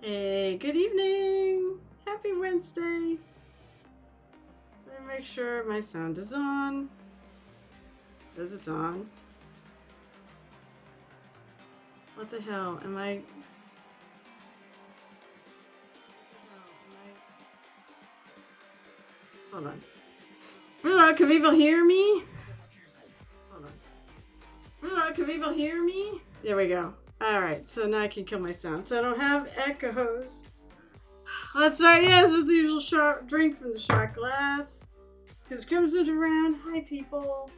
Hey, good evening. Happy Wednesday. Let me make sure my sound is on. It says it's on. What the hell? Am I... Hold on. Hello, can people hear me? Hold on. Hello, can people hear me? There we go. Alright, so now I can kill my sound. So I don't have echoes. Let's start, yes, with the usual shot drink from the shot glass. Because Crimson's around. Hi, people.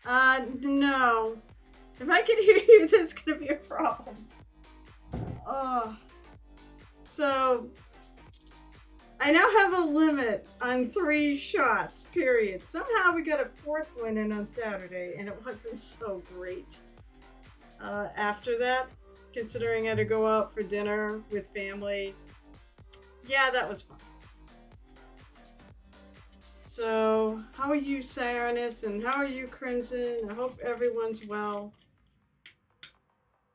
No. If I can hear you, that's gonna be a problem. So, I now have a limit on 3 shots, period. Somehow we got a 4th one in on Saturday, and it wasn't so great. After that, considering I had to go out for dinner with family, yeah, that was fun. So, how are you, Cyrus, and how are you, Crimson? I hope everyone's well.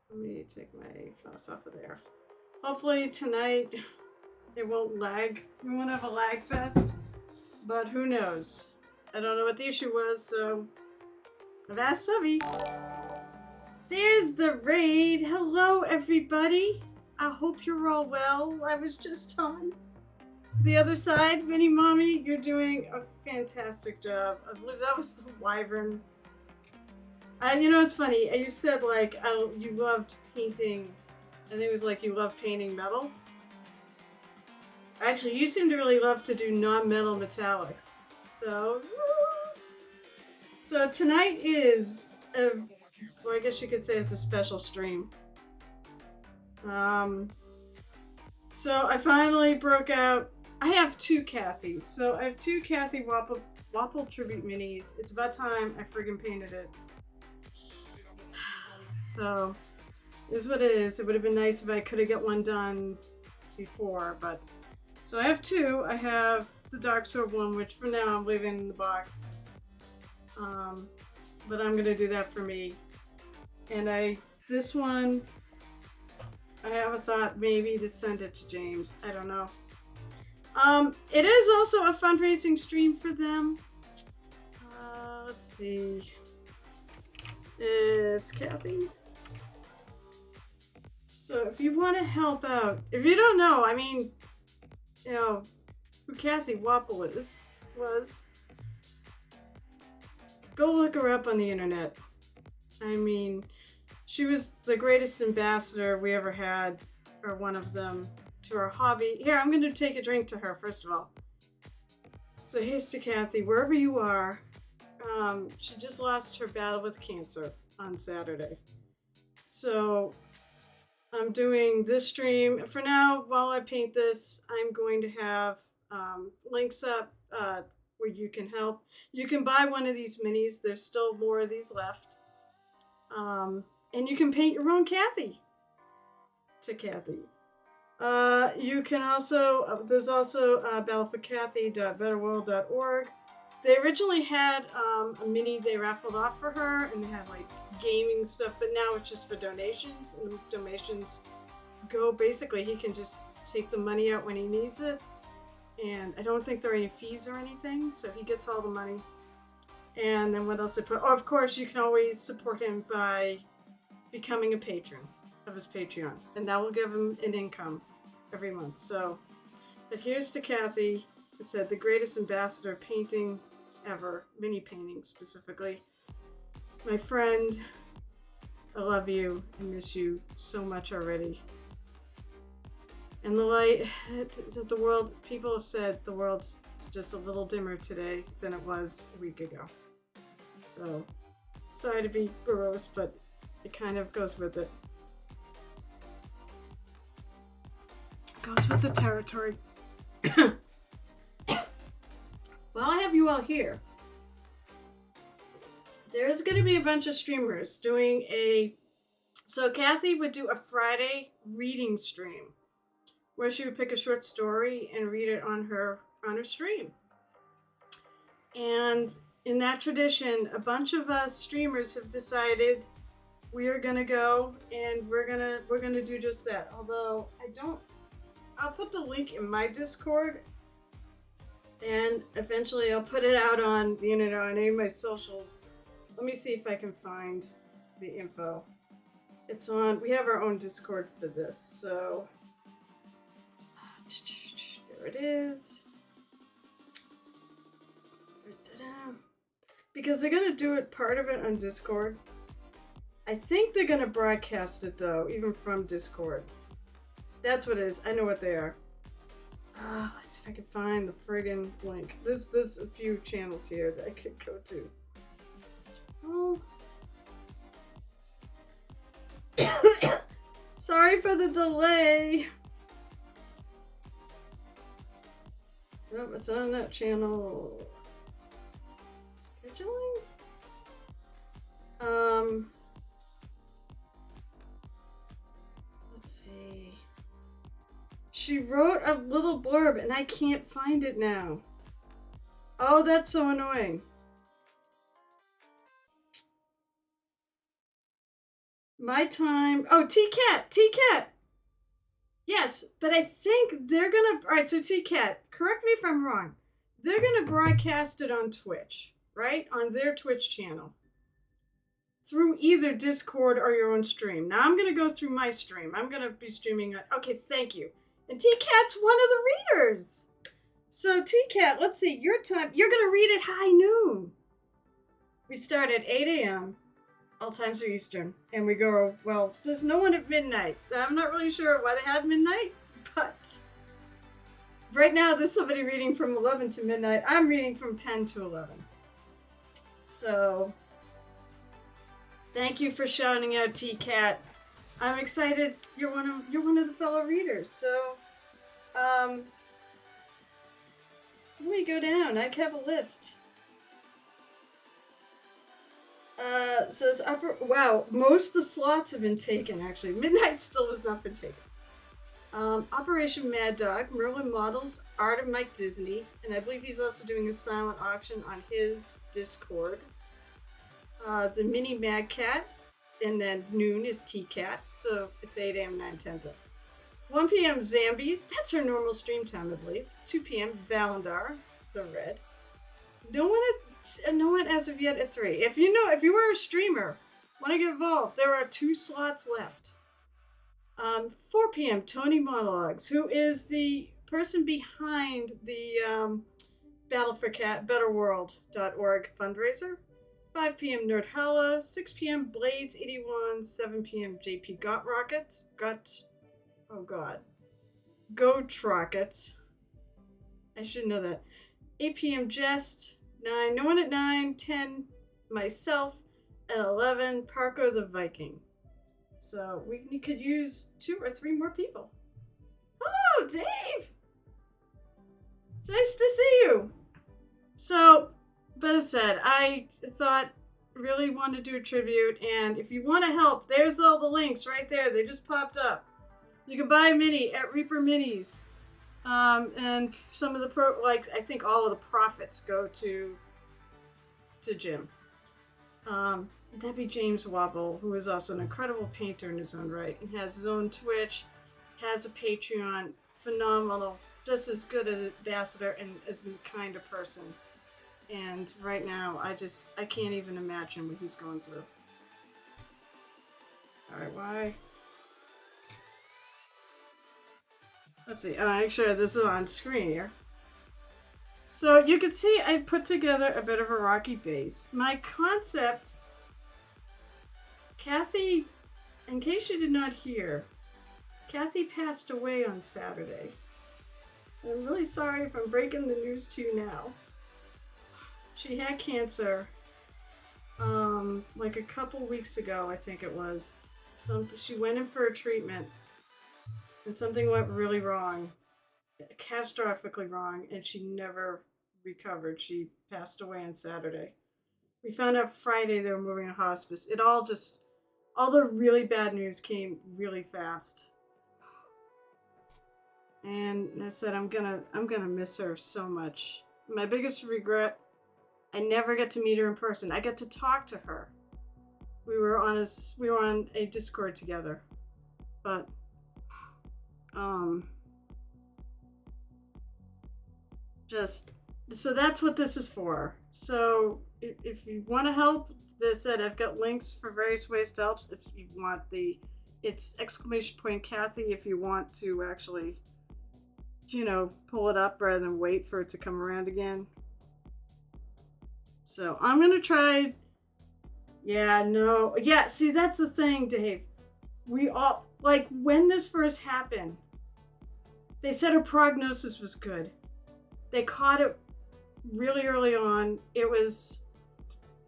Let me take my mouse off of there. Hopefully tonight it won't lag. We won't have a lag fest, but who knows? I don't know what the issue was, so I've asked Hubby. There's the raid. Hello, everybody. I hope you're all well. I was just on the other side. Minnie Mommy, you're doing a fantastic job. That was the wyvern. You know, it's funny. You said, like, you loved painting. I think it was like you loved painting metal. Actually, you seem to really love to do non-metal metallics. So tonight is, well, I guess you could say it's a special stream. So I finally broke out. I have 2 Cathys. So I have 2 Cathy Wappel tribute minis. It's about time I friggin' painted it. So, it is what it is. It would have been nice if I could have got one done before, but... So I have 2. I have the Dark Sword one, which for now I'm leaving in the box. But I'm gonna do that for me. And this one, I have a thought maybe to send it to James. I don't know. It is also a fundraising stream for them. Let's see. It's Cathy. So if you want to help out, if you don't know, I mean, you know, who Cathy Wappel was, go look her up on the internet. I mean, she was the greatest ambassador we ever had, or one of them, to our hobby. Here, I'm going to take a drink to her, first of all. So here's to Cathy, wherever you are. She just lost her battle with cancer on Saturday. So I'm doing this stream. For now, while I paint this, I'm going to have links up where you can help. You can buy one of these minis. There's still more of these left. And you can paint your own Cathy to Cathy. You can also, there's also battleforcathy.betterworld.org. They originally had a mini they raffled off for her, and they had like gaming stuff, but now it's just for donations, and the donations go, basically he can just take the money out when he needs it, and I don't think there are any fees or anything, so he gets all the money. And then what else I put? Oh, of course, you can always support him by becoming a patron of his Patreon, and that will give him an income every month. So, but here's to Cathy. I said the greatest ambassador painting ever, mini painting specifically. My friend, I love you. I miss you so much already. And the light, the world, people have said the world is just a little dimmer today than it was a week ago. So, sorry to be gross, but it kind of goes with it. Goes with the territory. Well, I have you all here. There's going to be a bunch of streamers doing so Cathy would do a Friday reading stream where she would pick a short story and read it on her stream. And in that tradition, a bunch of us streamers have decided we are gonna go and we're gonna do just that. Although I'll put the link in my Discord, and eventually I'll put it out on the internet on any of my socials. Let me see if I can find the info. It's on. We have our own Discord for this, so there it is. Because they're gonna do it, part of it on Discord. I think they're gonna broadcast it though, even from Discord. That's what it is. I know what they are. Let's see if I can find the friggin' link. There's a few channels here that I could go to. Oh. Sorry for the delay. Oh, it's on that channel. Scheduling? Let's see. She wrote a little blurb and I can't find it now. Oh, that's so annoying. My time. Oh, T-Cat. Yes, but I think they're gonna. Alright, so T-Cat, correct me if I'm wrong. They're gonna broadcast it on Twitch, right? On their Twitch channel. Through either Discord or your own stream. Now I'm gonna go through my stream. I'm gonna be streaming. Okay, thank you. And T-Cat's one of the readers. So T-Cat, let's see, your time. You're gonna read at high noon. We start at 8 a.m. All times are Eastern. And we go, well, there's no one at midnight. I'm not really sure why they had midnight, but right now there's somebody reading from 11 to midnight. I'm reading from 10 to 11. So thank you for shouting out, T-Cat. I'm excited. You're one of the fellow readers. So let me go down. I have a list. So it's upper. Wow, most of the slots have been taken. Actually, midnight still has not been taken. Operation Mad Dog, Merlin Models, Art of Mike Disney, and I believe he's also doing a silent auction on his Discord. The Mini Mad Cat, and then noon is T-Cat, so it's 8 a.m., 9, 10 to 1 p.m. Zambies, that's her normal stream time, I believe. 2 p.m. Valendar, the Red. No one as of yet at 3. If you were a streamer, want to get involved, there are 2 slots left. 4 p.m. Tony Monologues, who is the person behind the BettleWorld.org fundraiser. 5 p.m. Nerd Holla, 6 p.m. Blades 81, 7 p.m. JP Got Rockets. Goat Rockets. I should know that. 8 p.m. Jest, 9, no one at 9, 10, myself, and 11, Parko the Viking. So we could use 2 or 3 more people. Hello, Dave! It's nice to see you. So, but as said, I thought really wanted to do a tribute, and if you want to help, there's all the links right there. They just popped up. You can buy a mini at Reaper Minis. And some of the I think all of the profits go to Jim. That'd be James Wappel, who is also an incredible painter in his own right, and has his own Twitch, has a Patreon, phenomenal, just as good as an ambassador and as the kind of person. And right now, I can't even imagine what he's going through. Alright, why? Let's see, make sure this is on screen here. So you can see I put together a bit of a rocky base. My concept, Cathy, in case you did not hear, Cathy passed away on Saturday. I'm really sorry if I'm breaking the news to you now. She had cancer, like a couple weeks ago, I think it was. She went in for a treatment, and something went really wrong, catastrophically wrong, and she never recovered. She passed away on Saturday. We found out Friday they were moving to hospice. All the really bad news came really fast. And I said, I'm gonna miss her so much. My biggest regret, I never get to meet her in person. I get to talk to her. we were on a Discord together, but just so that's what this is for. So if you want to help, as I said, I've got links for various ways to help. If you want it's !Cathy if you want to actually, pull it up rather than wait for it to come around again. So I'm gonna try. Yeah, see, that's the thing, Dave. We all, like, when this first happened, they said her prognosis was good. They caught it really early on. It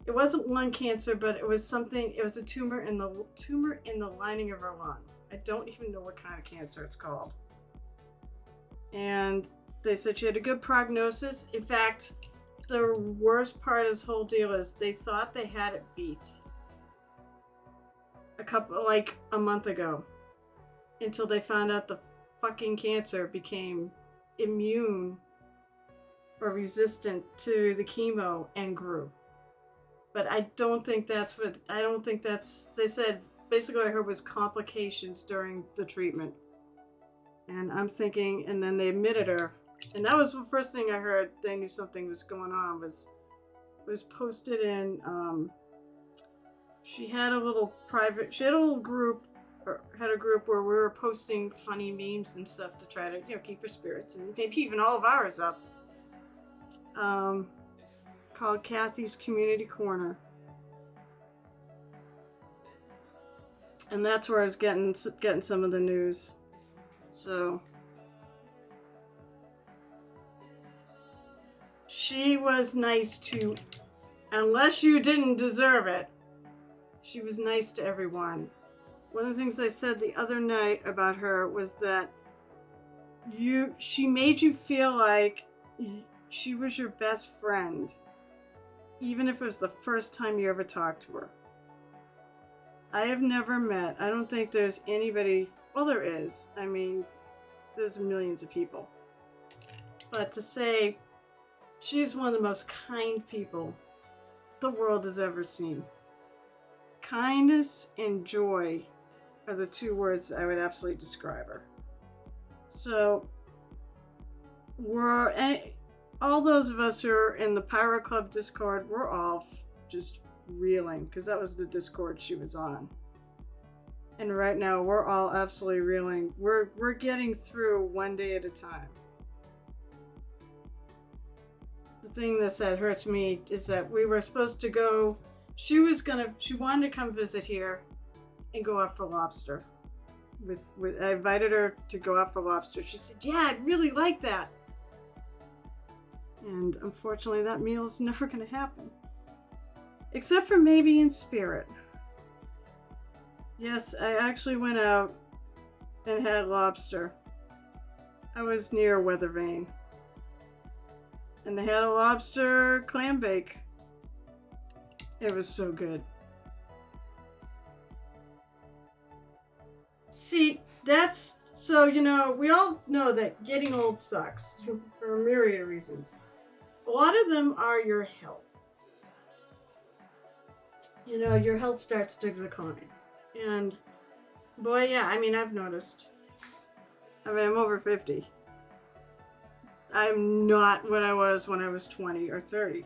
wasn't lung cancer, but it was a tumor in the lining of her lung. I don't even know what kind of cancer it's called. And they said she had a good prognosis. In fact, the worst part of this whole deal is they thought they had it beat a month ago, until they found out the fucking cancer became immune or resistant to the chemo and grew. But I don't think that's, they said, basically what I heard was complications during the treatment. And I'm thinking, and then they admitted her. And that was the first thing I heard. They knew something was going on. Was posted in. She had a little group, or had a group where we were posting funny memes and stuff to try to keep her spirits and maybe even all of ours up. Called Cathy's Community Corner, and that's where I was getting some of the news. So. She was nice to, unless you didn't deserve it, she was nice to everyone. One of the things I said the other night about her was that she made you feel like she was your best friend, even if it was the first time you ever talked to her. I have never met, I don't think there's anybody, well, there is. I mean, there's millions of people. But to say, she's one of the most kind people the world has ever seen. Kindness and joy are the two words I would absolutely describe her. So, all those of us who are in the Pirate Club Discord, we're all just reeling, because that was the Discord she was on. And right now, we're all absolutely reeling. We're getting through one day at a time. The thing that hurts me is that we were supposed to go. She wanted to come visit here and go out for lobster. I invited her to go out for lobster. She said, "Yeah, I'd really like that." And unfortunately, that meal is never going to happen. Except for maybe in spirit. Yes, I actually went out and had lobster. I was near Weather Vane. And they had a lobster clam bake. It was so good. See, we all know that getting old sucks for a myriad of reasons. A lot of them are your health. Your health starts to decline. And, boy, yeah, I've noticed. I'm over 50. I'm not what I was when I was 20 or 30.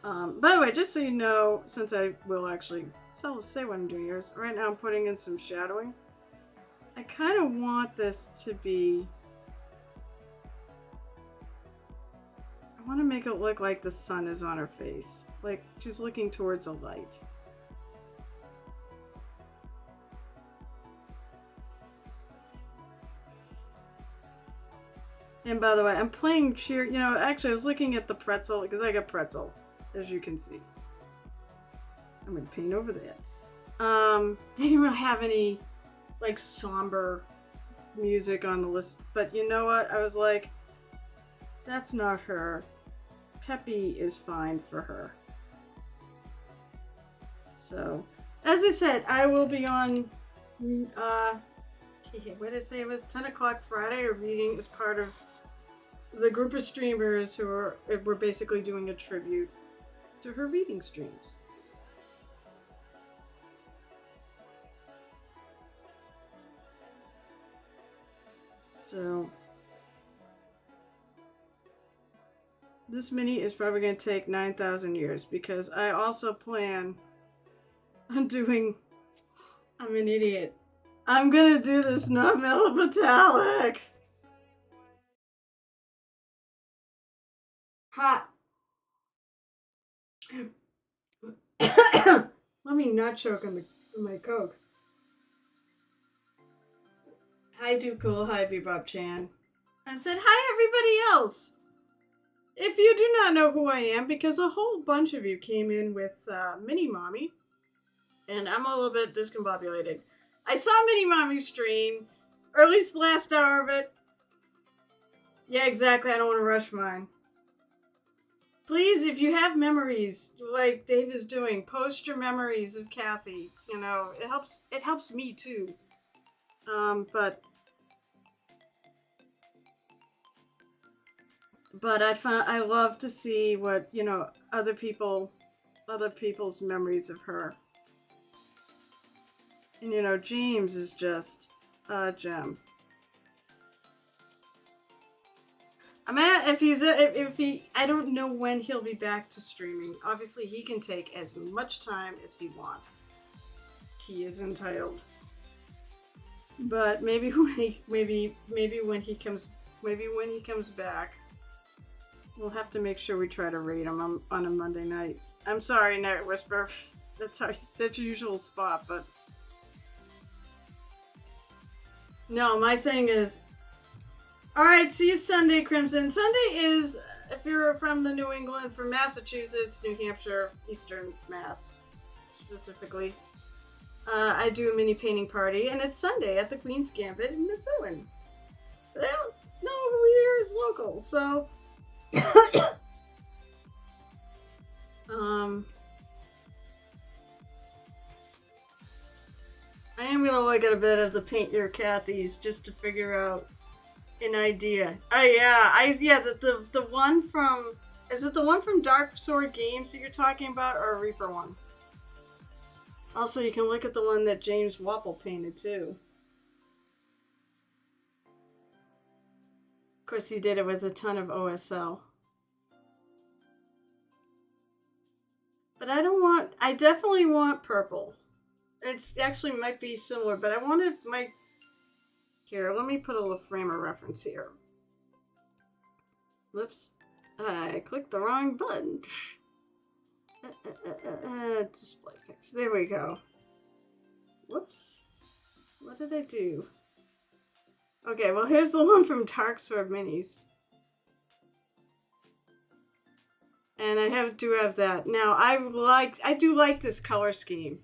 By the way, just so you know, since I will actually say what I'm doing here, right now I'm putting in some shadowing. I kind of want this to be... I want to make it look like the sun is on her face. Like she's looking towards a light. And by the way, I'm playing cheer. Actually, I was looking at the pretzel because I got pretzel, as you can see. I'm gonna paint over that. They didn't really have any somber music on the list, but you know what? I was like, that's not her. Peppy is fine for her. So, as I said, I will be on. What did I say? It was 10 o'clock Friday. A reading as part of the group of streamers who were basically doing a tribute to her reading streams. So this mini is probably going to take 9,000 years because I also plan on doing. I'm an idiot. I'm going to do this non-metallic. Hot. Let me not choke on my Coke. Hi, Do Cool. Hi, Bebop Chan. I said hi, everybody else. If you do not know who I am, because a whole bunch of you came in with Mini Mommy, and I'm a little bit discombobulated. I saw Mini Mommy stream, or at least the last hour of it. Yeah, exactly. I don't want to rush mine. Please, if you have memories, like Dave is doing, post your memories of Cathy. You know, it helps. It helps me too. But I love to see what other people's memories of her. And James is just a gem. I don't know when he'll be back to streaming. Obviously, he can take as much time as he wants. He is entitled. But maybe when he comes back, we'll have to make sure we try to raid him on a Monday night. I'm sorry, Night Whisper. That's your usual spot, but no, my thing is. Alright, see you Sunday, Crimson. Sunday is, if you're from the New England, from Massachusetts, New Hampshire, Eastern Mass, specifically. I do a mini painting party, and it's Sunday at the Queen's Gambit in Methuen. They don't know who here is local, so. I am gonna look at a bit of the Paint Your Cathys just to figure out an idea. Oh yeah, the one from, is it the one from Dark Sword Games that you're talking about, or a Reaper one? Also, you can look at the one that James Wappel painted too. Of course, he did it with a ton of OSL. But I definitely want purple. It's actually might be similar, but I wanted here, let me put a little frame of reference here. Whoops. I clicked the wrong button. Display pics. There we go. Whoops. What did I do? Okay, well here's the one from Dark Sword Minis. And I do have that. Now, I do like this color scheme.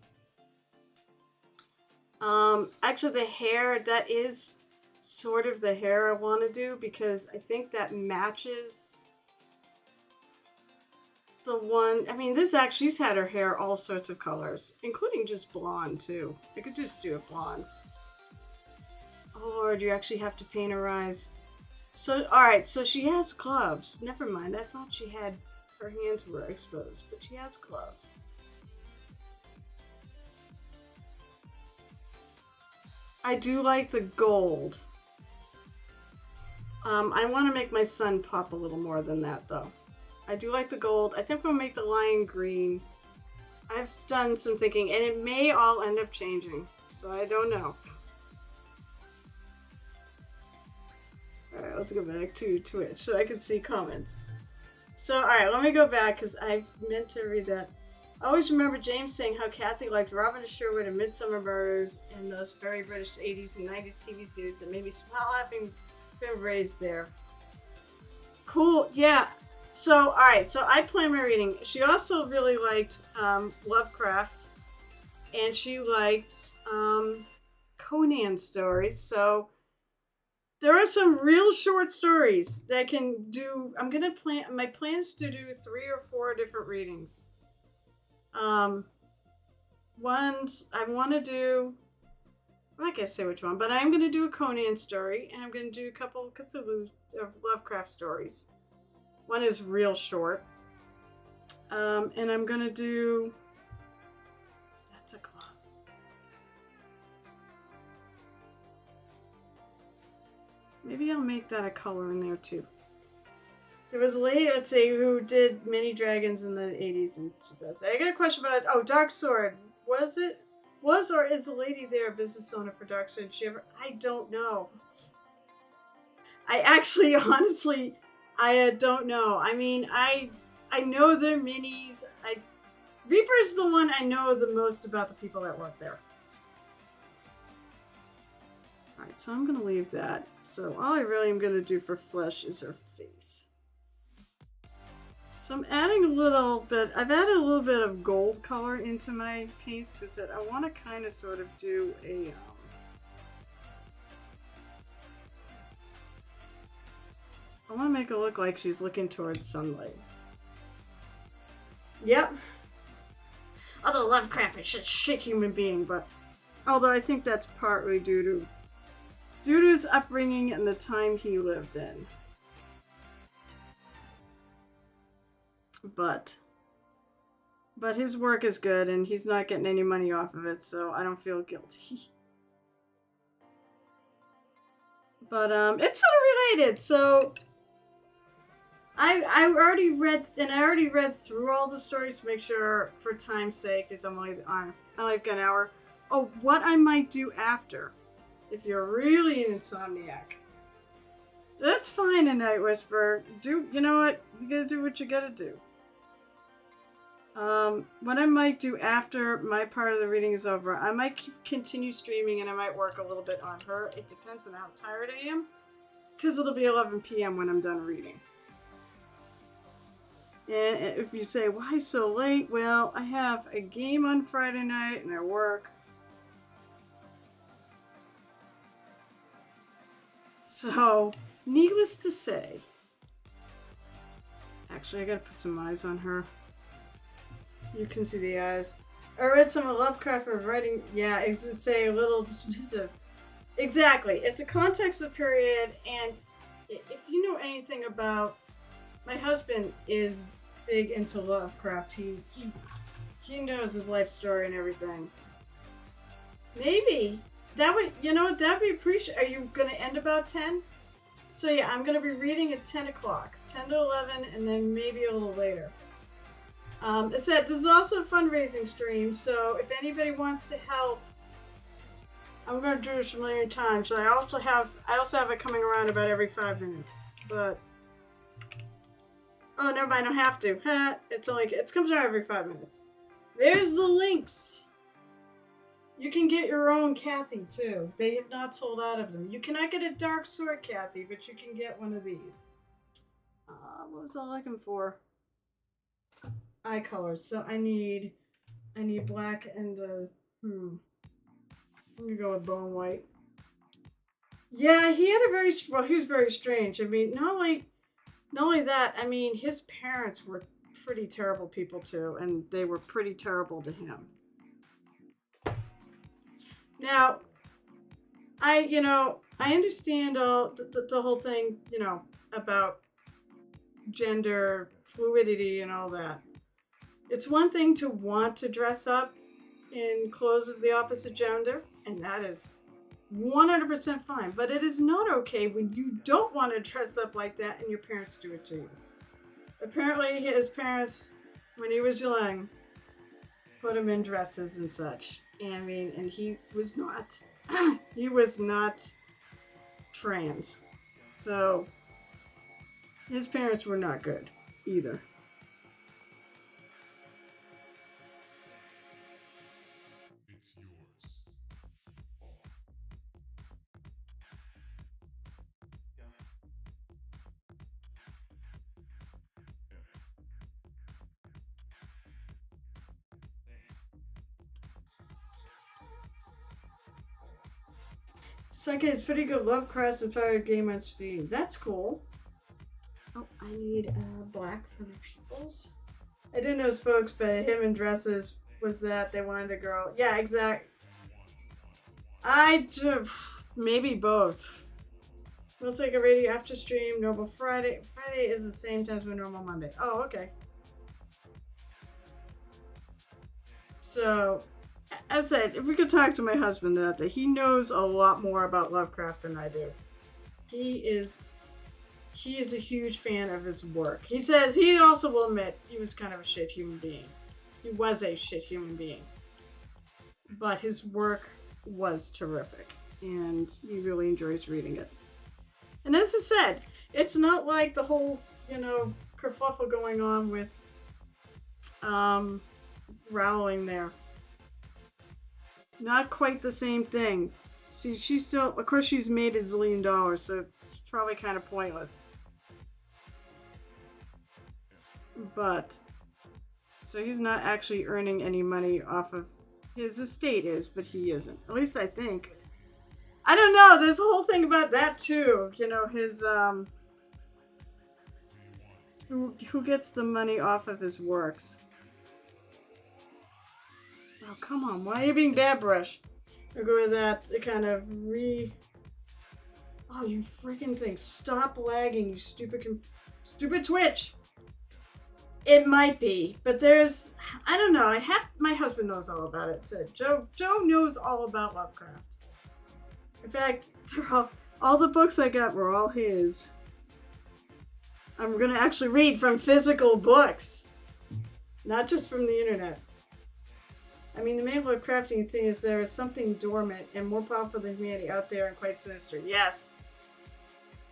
Actually, the hair, that is sort of the hair I want to do, because I think that matches the one. I mean, she's had her hair all sorts of colors, including just blonde, too. I could just do it blonde. Oh, Lord, you actually have to paint her eyes. So, alright, so she has gloves. Never mind, I thought she had, her hands were exposed, but she has gloves. I do like the gold. I want to make my sun pop a little more than that, though. I do like the gold. I think we'll make the lion green. I've done some thinking, and it may all end up changing, so I don't know. Alright, let's go back to Twitch so I can see comments. So, alright, let me go back, because I meant to read that. I always remember James saying how Cathy liked Robin Sherwood and Midsummer Murders and those very British 80s and 90s TV series that made me smile laughing. Been raised there. Cool, yeah. So, alright, so I plan my reading. She also really liked Lovecraft, and she liked Conan stories, so there are some real short stories that I can do. My plan is to do 3 or 4 different readings. Ones I want to do, I'm not going to say which one, but I'm going to do a Conan story, and I'm going to do a couple of Cthulhu Lovecraft stories. One is real short. And I'm going to do, that's a glove. Maybe I'll make that a color in there too. There was a lady, let's say, who did mini dragons in the 80s and 2000s. I got a question about, Dark Sword. Was or is a lady there a business owner for Dark Sword? I don't know. I actually, honestly, I don't know. I mean, I know their minis. Reaper's the one I know the most about the people that work there. Alright, so I'm going to leave that. So all I really am going to do for flesh is her face. So I'm adding a little bit, I've added a little bit of gold color into my paints because I want to kind of sort of do a, I want to make it look like she's looking towards sunlight. Yep. Although Lovecraft is a shit human being, but although I think that's partly due to his upbringing and the time he lived in. But his work is good and he's not getting any money off of it, so I don't feel guilty. But it's sort of related. So I already read through all the stories to make sure, for time's sake, because I only got an hour. Oh, what I might do after, if you're really an insomniac. That's fine, a Night Whisperer. You know what? You gotta do what you gotta do. What I might do after my part of the reading is over, I might continue streaming and I might work a little bit on her. It depends on how tired I am, because it'll be 11 p.m. when I'm done reading. And if you say, why so late? Well, I have a game on Friday night and I work. So, needless to say, actually I gotta put some eyes on her. You can see the eyes. I read some of Lovecraft for writing. Yeah, it would say a little dismissive. Exactly. It's a context of period, and if you know anything about, my husband is big into Lovecraft. He knows his life story and everything. Maybe that would, that'd be appreciated. Are you gonna end about 10? So yeah, I'm gonna be reading at 10 o'clock, 10 to 11, and then maybe a little later. It said this is also a fundraising stream, so if anybody wants to help, I'm going to do this a million times. So I also have it coming around about every 5 minutes. But oh, never mind, I don't have to. It comes around every 5 minutes. There's the links. You can get your own Cathy too. They have not sold out of them. You cannot get a Dark Sword Cathy, but you can get one of these. What was I looking for? Eye colors. So I need black and I'm gonna go with bone white. Yeah, he was very strange. I mean, not only that, I mean, his parents were pretty terrible people too, and they were pretty terrible to him. Now, I understand all the whole thing, about gender fluidity and all that. It's one thing to want to dress up in clothes of the opposite gender, and that is 100% fine. But it is not okay when you don't want to dress up like that and your parents do it to you. Apparently, his parents, when he was young, put him in dresses and such. And he was not, he was not trans. So, his parents were not good either. Second, it's pretty good. Lovecraft inspired game on Steam. That's cool. Oh, I need black for the pupils. I didn't know his folks, but him in dresses was that they wanted a girl. Yeah, exact. Maybe both. Looks like a radio after stream. Normal Friday. Friday is the same time as my normal Monday. Oh, okay. So, as I said, if we could talk to my husband that he knows a lot more about Lovecraft than I do. he is a huge fan of his work. He says he also will admit he was kind of a shit human being. He was a shit human being. But his work was terrific, and he really enjoys reading it. And as I said, it's not like the whole, kerfuffle going on with Rowling there. Not quite the same thing. See, she's still, of course, she's made $1 zillion, so it's probably kind of pointless. But, so he's not actually earning any money off of his estate but he isn't. At least I think. I don't know, there's a whole thing about that too. His, who gets the money off of his works. Oh, come on, why are you being bad, Brush? I'll go with that, kind of Oh, you freaking thing. Stop lagging, you stupid Twitch. It might be, but there's, I don't know, my husband knows all about it. Said Joe knows all about Lovecraft. In fact, all the books I got were all his. I'm gonna actually read from physical books, not just from the internet. I mean, the main Lovecraftian thing is there is something dormant and more powerful than humanity out there and quite sinister. Yes!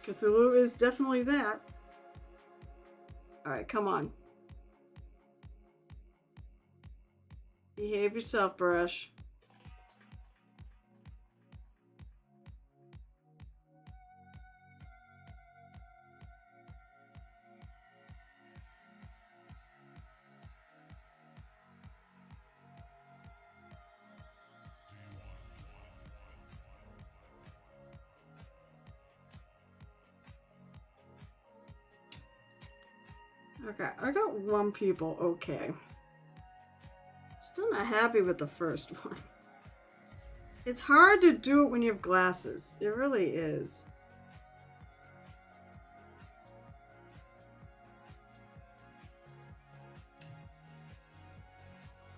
Cthulhu is definitely that. Alright, come on. Behave yourself, Brush. Okay, I got one pupil, okay. Still not happy with the first one. It's hard to do it when you have glasses. It really is.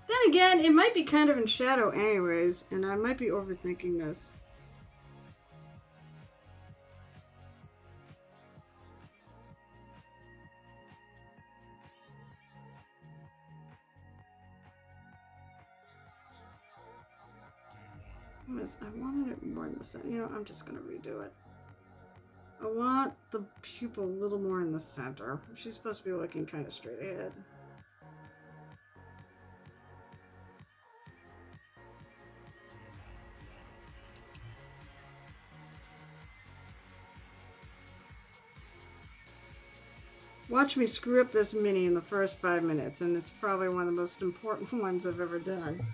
Then again, it might be kind of in shadow anyways, and I might be overthinking this. I wanted it more in the center. I'm just going to redo it. I want the pupil a little more in the center. She's supposed to be looking kind of straight ahead. Watch me screw up this mini in the first 5 minutes, and it's probably one of the most important ones I've ever done.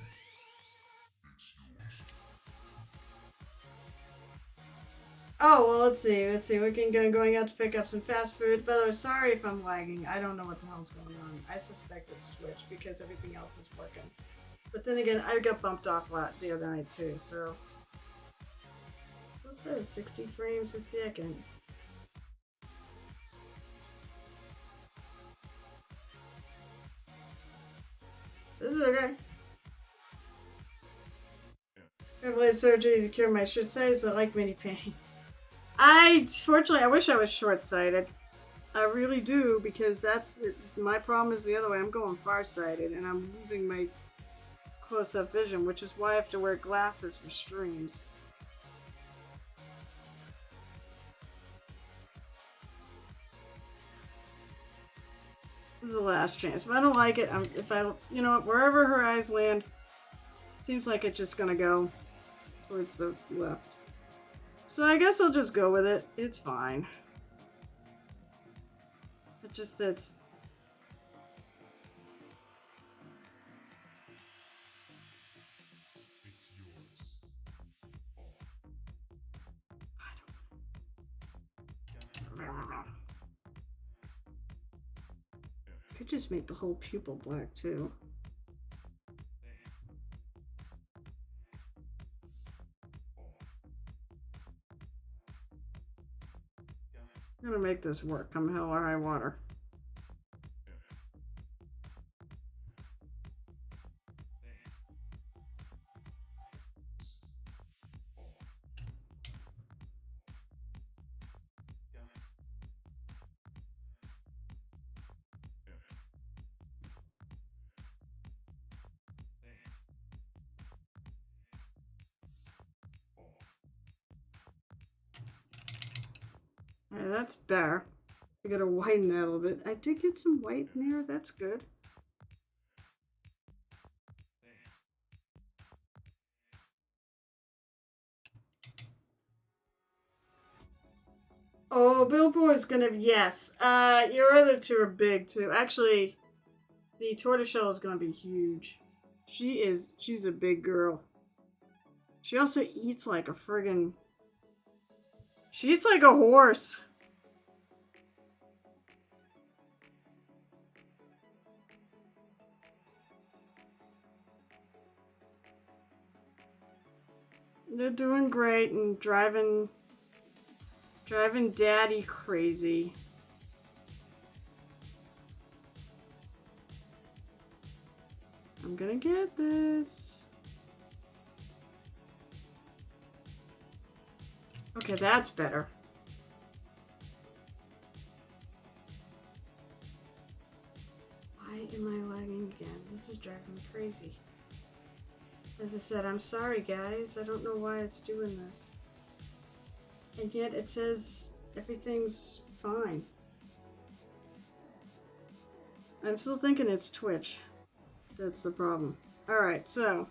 Oh, well, let's see. We're going out to pick up some fast food. By the way, sorry if I'm lagging. I don't know what the hell's going on. I suspect it's Twitch because everything else is working. But then again, I got bumped off a lot the other night too, so... So it says 60 frames a second. So this is okay. I have surgery to cure my short size. I like mini painting. Fortunately, I wish I was short-sighted. I really do, because my problem is the other way. I'm going far-sighted, and I'm losing my close-up vision, which is why I have to wear glasses for streams. This is the last chance. If I don't like it, wherever her eyes land, seems like it's just gonna go towards the left. So I guess I'll just go with it. It's fine. It just sits. It's yours. Could just make the whole pupil black too. I'm gonna make this work, come hell or high water. Alright, that's better. I gotta widen that a little bit. I did get some white in there. That's good. Oh, Billboard's gonna... Yes. Your other two are big, too. Actually, the tortoiseshell is gonna be huge. She's a big girl. She also eats like a friggin'... She eats like a horse. They're doing great and driving daddy crazy. I'm gonna get this. Okay, that's better. Why am I lagging again? This is driving me crazy. As I said, I'm sorry guys. I don't know why it's doing this. And yet it says everything's fine. I'm still thinking it's Twitch. That's the problem. Alright, so.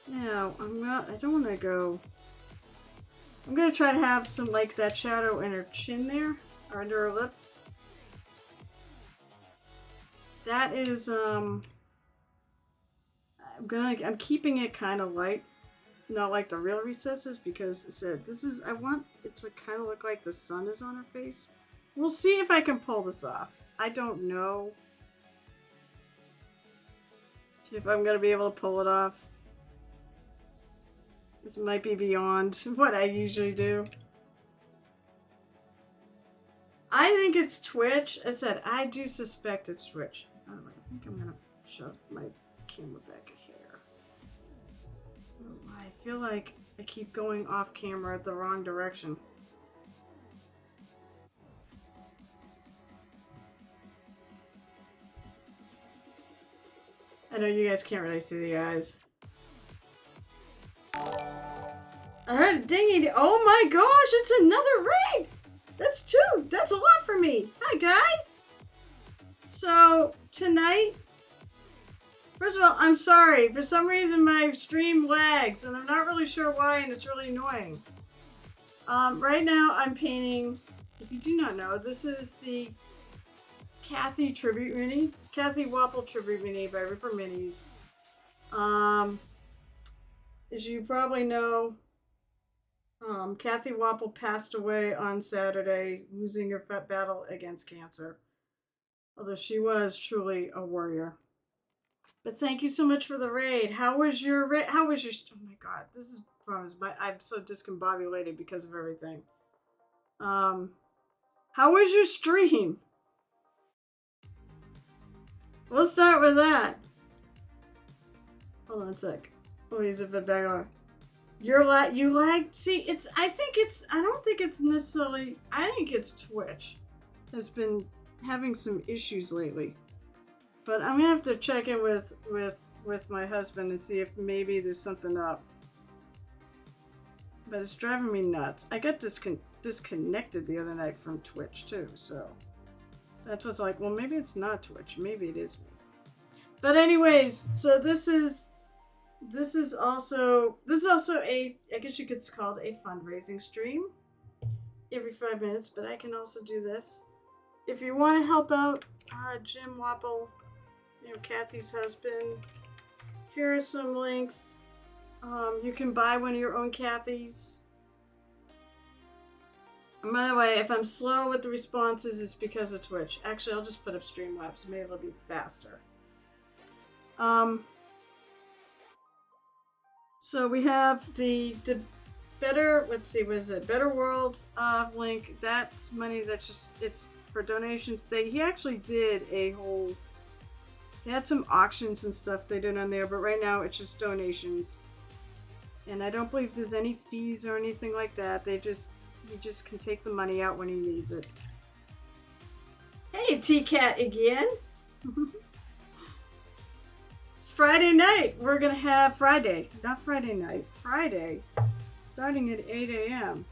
Now, I don't want to go. I'm going to try to have some, like, that shadow in her chin there, or under her lip. That is, I'm keeping it kind of light, not like the real recesses, because it said, I want it to kind of look like the sun is on her face. We'll see if I can pull this off. I don't know if I'm going to be able to pull it off. This might be beyond what I usually do. I think it's Twitch. I said, I do suspect it's Twitch. I think I'm going to shove my camera back here. Oh, I feel like I keep going off camera the wrong direction. I know you guys can't really see the eyes. I heard a dingy. Oh my gosh, it's another raid! That's two! That's a lot for me! Hi guys! So, tonight... First of all, I'm sorry. For some reason my stream lags, and I'm not really sure why, and it's really annoying. Right now I'm painting... If you do not know, this is the Cathy Tribute Mini. Cathy Wappel Tribute Mini by Ripper Minis. As you probably know, Cathy Wappel passed away on Saturday, losing her battle against cancer. Although she was truly a warrior. But thank you so much for the raid. How was your raid? Oh my god, this is problems. I'm so discombobulated because of everything. How was your stream? We'll start with that. Hold on a sec. Let me zip it back on. You lag. See, I don't think it's necessarily. I think it's Twitch has been having some issues lately. But I'm gonna have to check in with my husband and see if maybe there's something up. But it's driving me nuts. I got disconnected the other night from Twitch too, so that's what's like. Well, maybe it's not Twitch. Maybe it is me. But anyways, so this is also a, I guess you could call it a fundraising stream every 5 minutes, but I can also do this. If you want to help out Jim Wappel, Cathy's husband, here are some links. You can buy one of your own Cathy's. And by the way, if I'm slow with the responses, it's because of Twitch. Actually, I'll just put up Streamlabs. Maybe it'll be faster. So we have the better, let's see, what is it? Better World link. That's money that's just, it's for donations. He actually did a whole They had some auctions and stuff they did on there, but right now it's just donations. And I don't believe there's any fees or anything like that. He just can take the money out when he needs it. Hey, T-Cat again. It's Friday night. We're going to have Friday. Not Friday night. Friday. Starting at 8 a.m.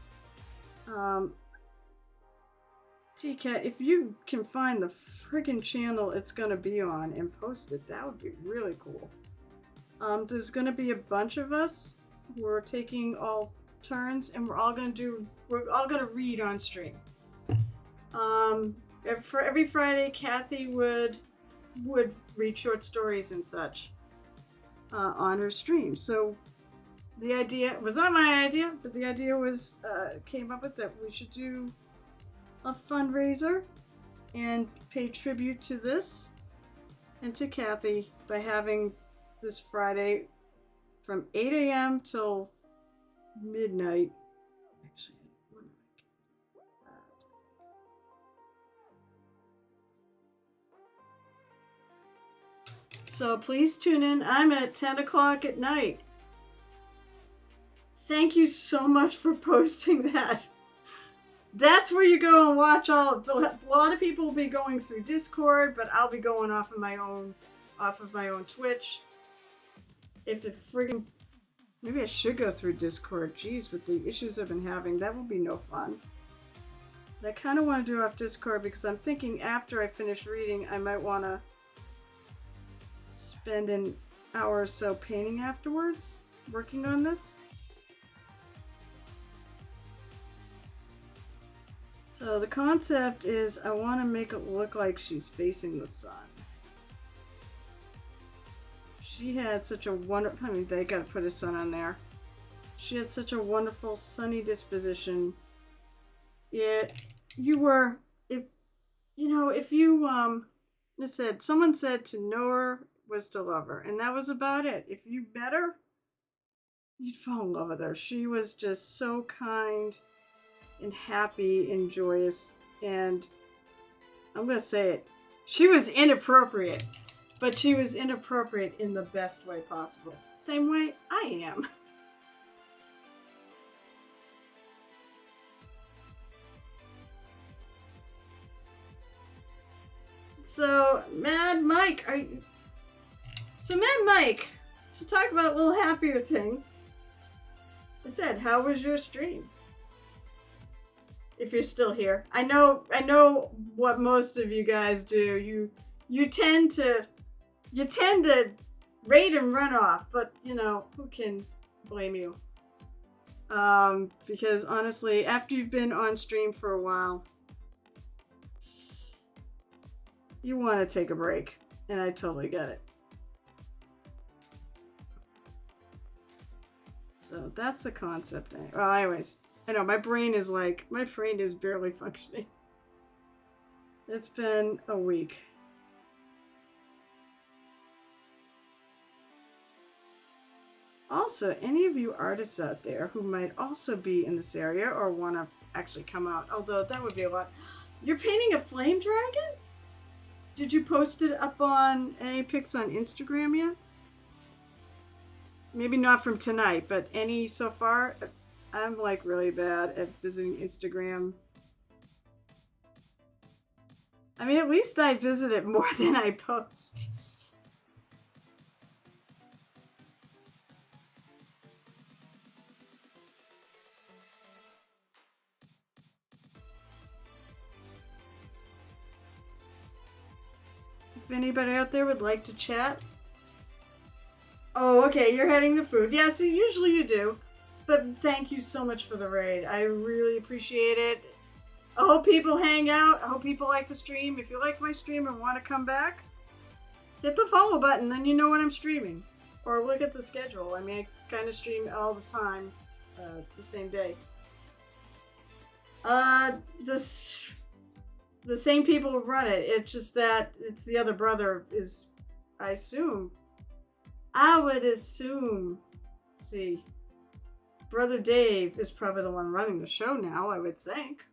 T-Cat, if you can find the friggin' channel it's going to be on and post it, that would be really cool. There's going to be a bunch of us. We're taking all turns and we're all going to read on stream. For every Friday, Cathy would read short stories and such on her stream. So the idea was not my idea, but the idea was came up with that we should do a fundraiser and pay tribute to this and to Cathy by having this Friday from 8 a.m. till midnight. Actually, so please tune in. I'm at 10 o'clock at night. Thank you so much for posting that. That's where you go and watch all. A lot of people will be going through Discord, but I'll be going off of my own Twitch. If it friggin', maybe I should go through Discord. Jeez, with the issues I've been having, that will be no fun. I kind of want to do it off Discord because I'm thinking after I finish reading, I might want to spend an hour or so painting afterwards, working on this. So the concept is I want to make it look like she's facing the sun. She had such a wonderful, I mean, they gotta put a sun on there. She had such a wonderful sunny disposition. Someone said to know her was to love her, and that was about it. If you met her, you'd fall in love with her. She was just so kind and happy and joyous, and I'm gonna say it, she was inappropriate, but she was inappropriate in the best way possible. Same way I am. So, Mad Mike, to talk about a little happier things, I said, how was your stream? If you're still here. I know what most of you guys do. You tend to raid and run off, but who can blame you? Because honestly, after you've been on stream for a while, you want to take a break, and I totally get it. So that's a concept. Well, anyways, I know my brain is barely functioning. It's been a week. Also, any of you artists out there who might also be in this area or want to actually come out, although that would be a lot. You're painting a flame dragon? Did you post it up on any pics on Instagram yet? Maybe not from tonight, but any so far? I'm really bad at visiting Instagram. I mean, at least I visit it more than I post. If anybody out there would like to chat. Oh, okay, you're heading to food. Yeah, see, usually you do. But thank you so much for the raid. I really appreciate it. I hope people hang out. I hope people like the stream. If you like my stream and want to come back, hit the follow button, then you know when I'm streaming. Or look at the schedule. I mean, I kind of stream all the time, the same day. The same people who run it. It's just that it's the other brother is, I would assume, let's see. Brother Dave is probably the one running the show now, I would think.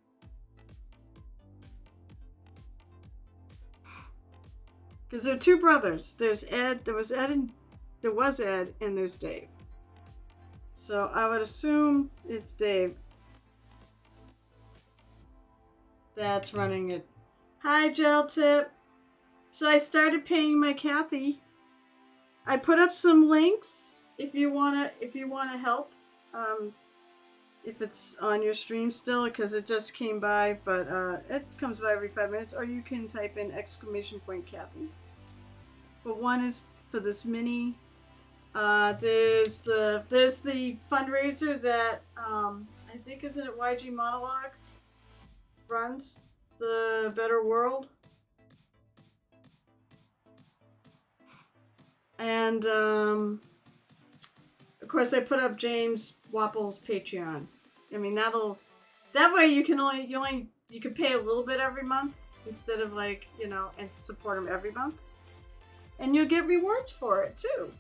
Because there are two brothers. There's Ed. There was Ed, and there's Dave. So I would assume it's Dave that's running it. Hi, Gel Tip. So I started paying my Cathy. I put up some links if you wanna help. If it's on your stream still, because it just came by, but it comes by every 5 minutes. Or you can type in !Cathy. But one is for this mini. There's the fundraiser that I think isn't it YG Monologue runs, the Better World. And of course I put up James Wappel's Patreon. I mean that way you can pay a little bit every month instead of and support him every month. And you'll get rewards for it too.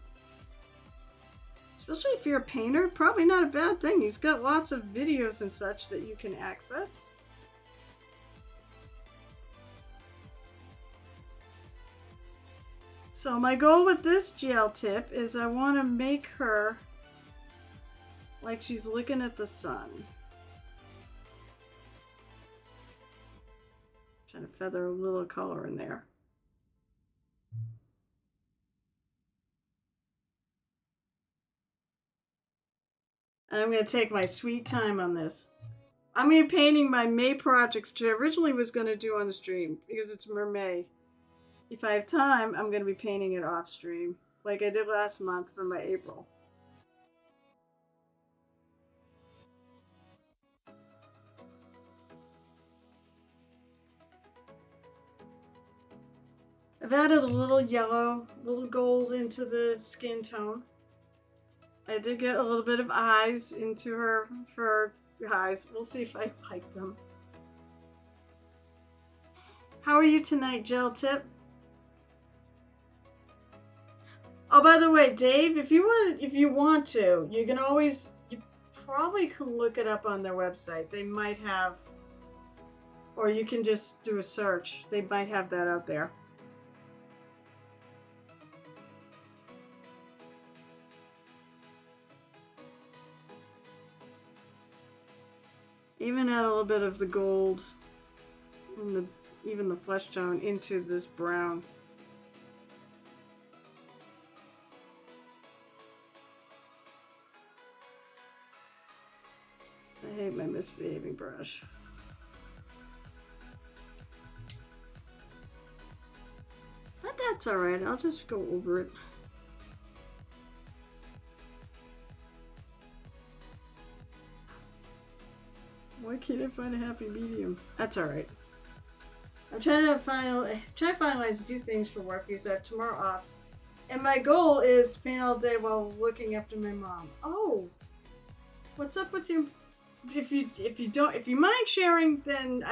Especially if you're a painter, probably not a bad thing. He's got lots of videos and such that you can access. So my goal with this gel tip is I want to make her like she's looking at the sun. Trying to feather a little color in there. I'm going to take my sweet time on this. I'm going to be painting my May project, which I originally was going to do on the stream because it's Mermay. If I have time, I'm going to be painting it off stream, like I did last month for my April. I've added a little yellow, a little gold into the skin tone. I did get a little bit of eyes into her for eyes. We'll see if I like them. How are you tonight, Gel Tip? Oh, by the way, Dave, if you want to, you probably can look it up on their website. They might have, or you can just do a search. They might have that out there. Even add a little bit of the gold and even the flesh tone into this brown. I hate my misbehaving brush. But that's alright, I'll just go over it. Why can't I find a happy medium? That's alright. I'm trying to finalize a few things for work because I have tomorrow off. And my goal is to paint all day while looking after my mom. Oh! What's up with you? If you mind sharing, then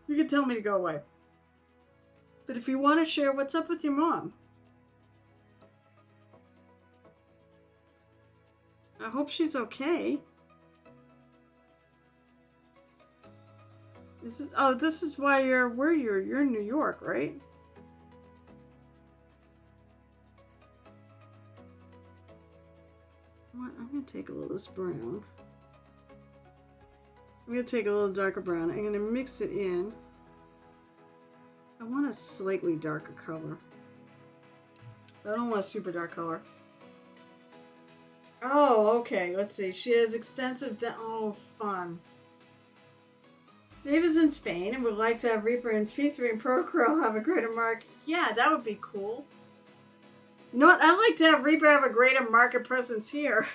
you can tell me to go away. But if you want to share, what's up with your mom? I hope she's okay. This is why you're in New York, right? What? I'm gonna take a little of this brown. I'm gonna take a little darker brown. I'm gonna mix it in. I want a slightly darker color. I don't want a super dark color. Oh, okay. Let's see. She has extensive. Oh, fun. Dave is in Spain and would like to have Reaper and P3 and Procro have a greater mark. Yeah, that would be cool. You know what? I'd like to have Reaper have a greater market presence here.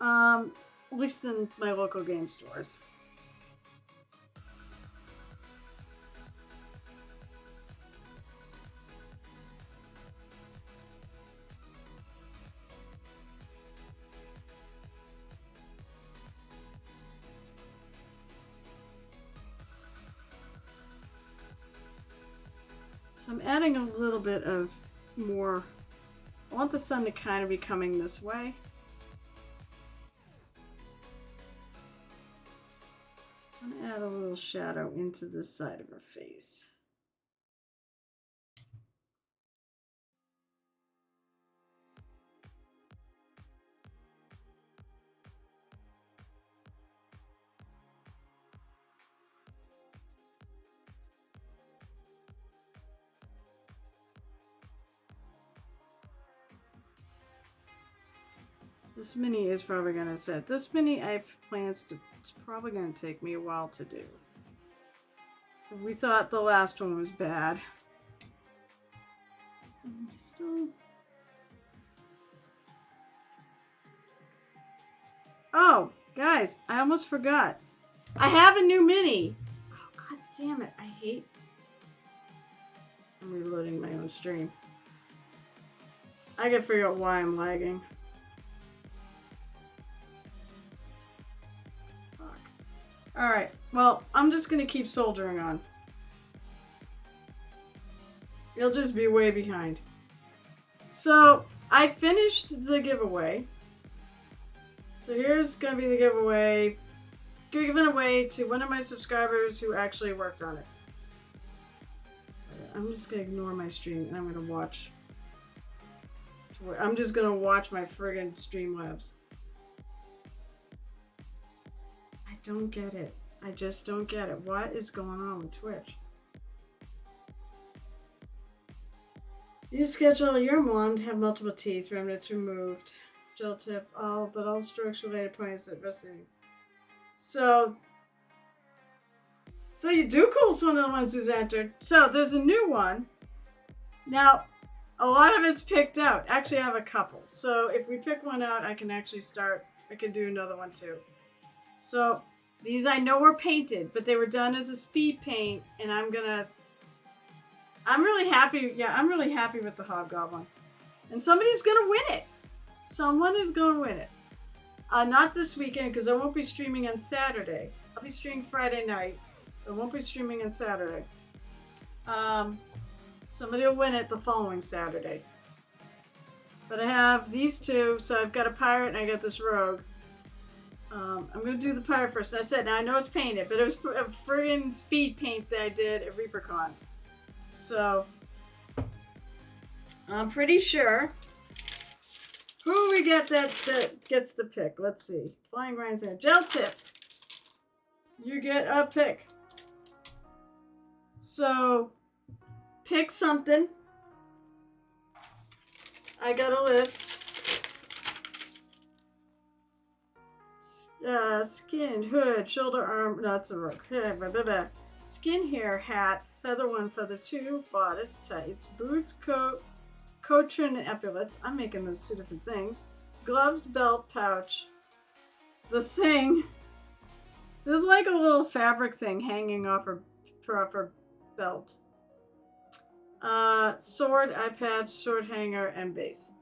At least in my local game stores. So I'm adding a little bit of more. I want the sun to kind of be coming this way. So I'm going to add a little shadow into this side of her face. This mini is probably gonna set. This mini I have plans to. It's probably gonna take me a while to do. We thought the last one was bad. Still. Oh, guys, I almost forgot. I have a new mini. Oh, god damn it. I hate. I'm reloading my own stream. I gotta figure out why I'm lagging. Fuck. Alright, well, I'm just gonna keep soldiering on. You'll just be way behind. So, I finished the giveaway. So here's gonna be the giveaway. Given away to one of my subscribers who actually worked on it. I'm just gonna ignore my stream and I'm gonna watch. I'm just gonna watch my friggin' Streamlabs. I don't get it. I just don't get it. What is going on with Twitch? You schedule your wand, have multiple teeth, remnants removed, gel tip, but all strokes related points at resting. So you do cool some of the ones who's entered. So there's a new one. Now, a lot of it's picked out. Actually, I have a couple. So if we pick one out, I can actually start. I can do another one too. So these I know were painted, but they were done as a speed paint, and I'm really happy. Yeah, I'm really happy with the Hobgoblin. And somebody's gonna win it. Someone is gonna win it. Not this weekend, because I won't be streaming on Saturday. I'll be streaming Friday night. I won't be streaming on Saturday. Somebody will win it the following Saturday. But I have these two, so I've got a pirate and I got this rogue. I'm going to do the pirate first. And I said, now I know it's painted, but it was a friggin' speed paint that I did at ReaperCon. So, I'm pretty sure who we get that gets to pick. Let's see. Flying Ryan's here. Gel tip. You get a pick. So, pick something. I got a list. Skin, hood, shoulder, arm. No, that's a rook. Skin, hair, hat, feather 1, feather 2, bodice, tights, boots, coat, trim, and epaulets. I'm making those two different things. Gloves, belt, pouch. The thing. There's like a little fabric thing hanging off her belt. Sword, eye patch, sword hanger, and base.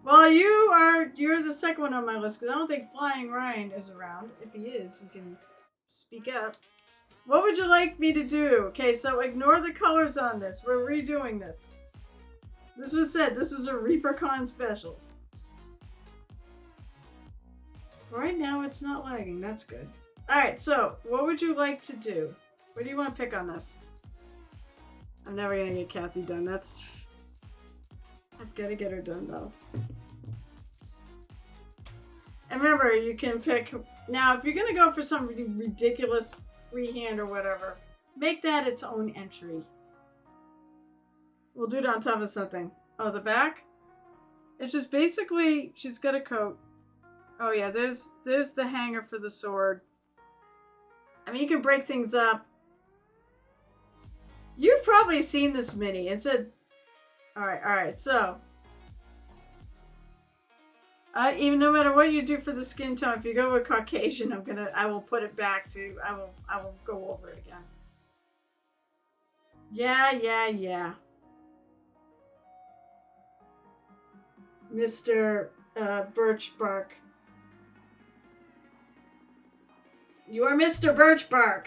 Well, you're the second one on my list because I don't think Flying Ryan is around. If he is, you can speak up. What would you like me to do? Okay, so ignore the colors on this. We're redoing this. This was said. This was a ReaperCon special. Right now, it's not lagging. That's good. Alright, so what would you like to do? What do you want to pick on this? I'm never gonna get Cathy done. I've gotta get her done though. And remember, you can pick. Now, if you're gonna go for some ridiculous freehand or whatever, make that its own entry. We'll do it on top of something. Oh, the back? It's just basically, she's got a coat. Oh yeah, there's the hanger for the sword. I mean, you can break things up. You've probably seen this mini. It said, alright, so. Even no matter what you do for the skin tone, if you go with Caucasian, I will put it back to, I will go over it again. Yeah. Mr. Birchbark. You are Mr. Birchbark.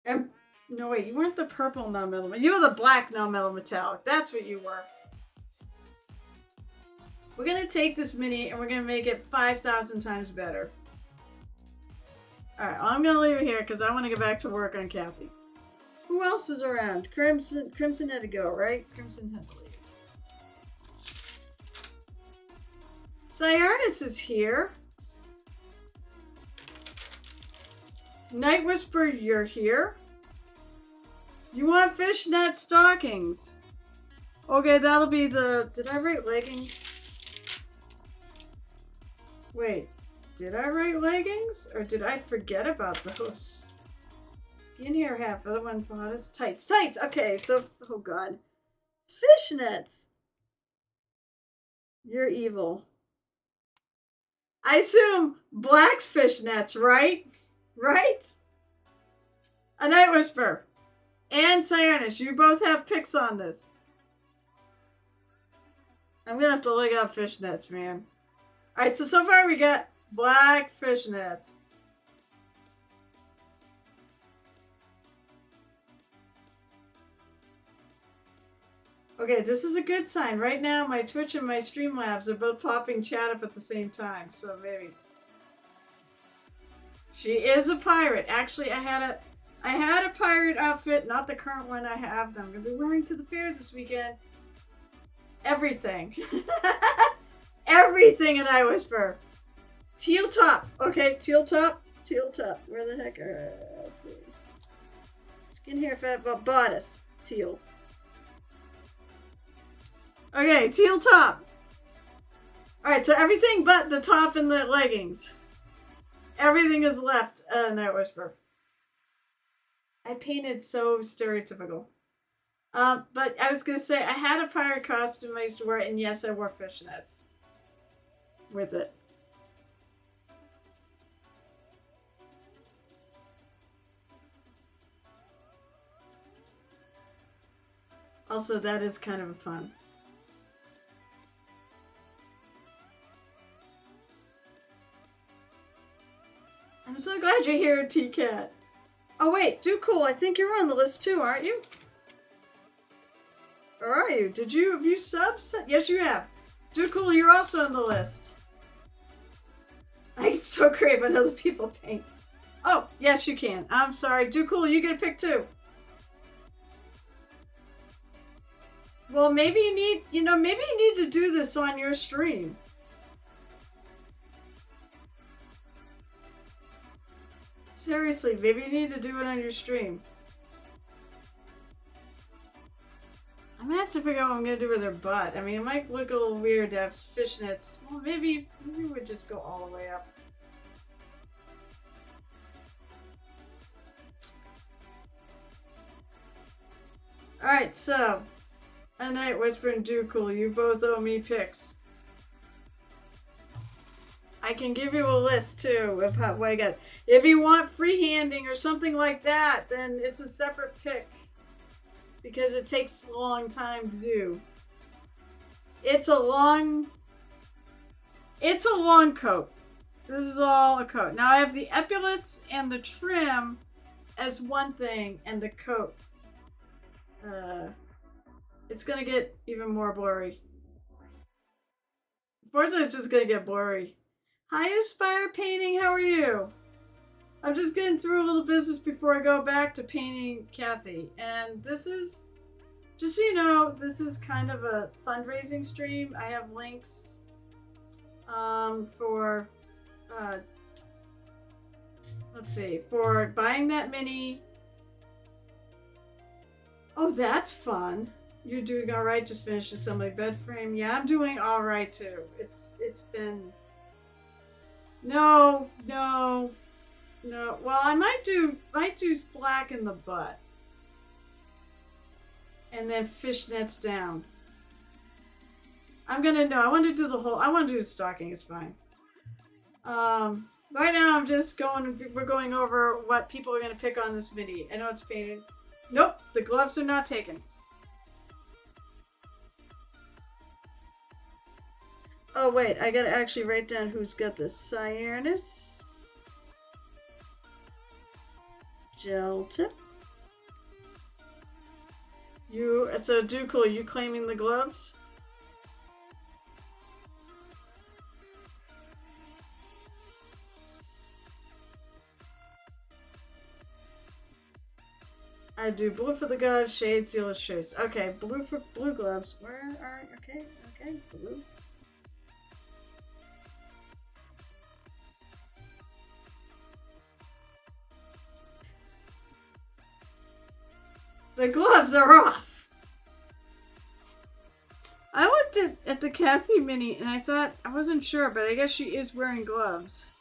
And no, wait, you weren't the purple non-metal. You were the black non-metal metallic. That's what you were. We're going to take this mini and we're going to make it 5,000 times better. Alright, well, I'm going to leave it here because I want to get back to work on Cathy. Who else is around? Crimson had to go, right? Crimson had to leave. Cyrus is here. Night Whisper, you're here. You want fishnet stockings? Okay, that'll be the... Did I write leggings? Wait, did I write leggings? Or did I forget about those? Skin hair half, other one bodice. Tights, tights! Okay, so, oh god. Fishnets! You're evil. I assume black's fishnets, right? Right? A Night Whisper and Cyanus, you both have picks on this. I'm gonna have to look up fishnets, man. Alright, so far we got black fishnets. Okay, this is a good sign. Right now, my Twitch and my Streamlabs are both popping chat up at the same time, so maybe. She is a pirate. Actually, I had a pirate outfit, not the current one I have that I'm gonna be wearing to the fair this weekend. Everything. Everything in I Whisper. Teal top. Okay, teal top. Teal top. Where the heck are... let's see. Skin hair fat bodice. Teal. Okay, teal top. Alright, so everything but the top and the leggings. Everything is left Night Whisper. I painted so stereotypical. But I was going to say, I had a pirate costume I used to wear, and yes, I wore fishnets with it. Also, that is kind of fun. I'm so glad you're here, T-Cat. Oh wait, Do Cool, I think you're on the list too, aren't you? Or are you? Have you subs? Yes, you have. Do Cool, you're also on the list. I'm so great when other people paint. Oh, yes, you can. I'm sorry. Do Cool, you get a pick too. Well, maybe you need, maybe you need to do this on your stream. Seriously, maybe you need to do it on your stream. I'm gonna have to figure out what I'm gonna do with her butt. I mean, it might look a little weird to have fishnets. Well, maybe we'd just go all the way up. Alright, so. A Night Whisper and Do Cool, you both owe me picks. I can give you a list too of what I got. If you want freehanding or something like that, then it's a separate pick. Because it takes a long time to do. It's a long coat. This is all a coat. Now I have the epaulets and the trim as one thing, and the coat. It's gonna get even more blurry. Unfortunately, it's just gonna get blurry. Hi, Aspire Painting, how are you? I'm just getting through a little business before I go back to painting Cathy. And this is, just so you know, this is kind of a fundraising stream. I have links for, let's see, for buying that mini. Oh, that's fun. You're doing all right. Just finished assembling bed frame. Yeah, I'm doing all right too. It's been... No. Well, I might do black in the butt. And then fishnets down. I want to do the stocking, it's fine. Right now we're going over what people are going to pick on this mini. I know it's painted. Nope, the gloves are not taken. Oh wait, I gotta actually write down who's got this. Cyanus. Gel tip. So Do Cool, you claiming the gloves? I do blue for the gloves, shades, yellow shades. Okay, blue gloves. Where are, okay, blue. The gloves are off. I looked at the Cathy mini, and I wasn't sure, but I guess she is wearing gloves.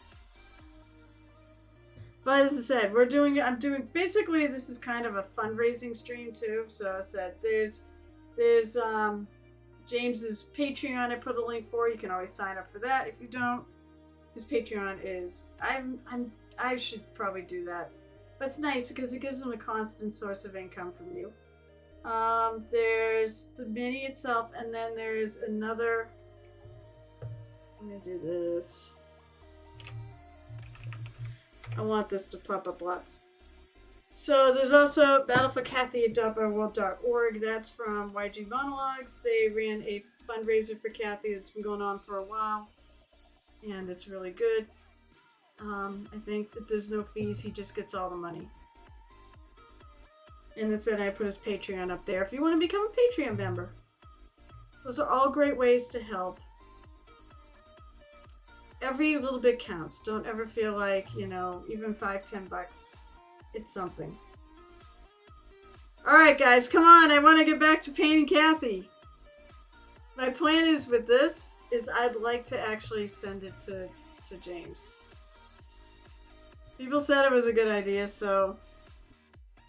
But as I said, I'm doing, basically this is kind of a fundraising stream too. So I said, there's James's Patreon I put a link for. You can always sign up for that. If you don't, his Patreon is, I should probably do that. But it's nice because it gives him a constant source of income from you. There's the mini itself, and then there's another, let me do this. I want this to pop up lots. So there's also Battle for Cathy.world.org. That's from YG Monologues. They ran a fundraiser for Cathy that's been going on for a while, and it's really good. I think that there's no fees. He just gets all the money. And it said I put his Patreon up there if you want to become a Patreon member. Those are all great ways to help. Every little bit counts. Don't ever feel like, even $5-10, it's something. Alright guys, come on, I want to get back to painting Cathy. My plan is with this, is I'd like to actually send it to James. People said it was a good idea, so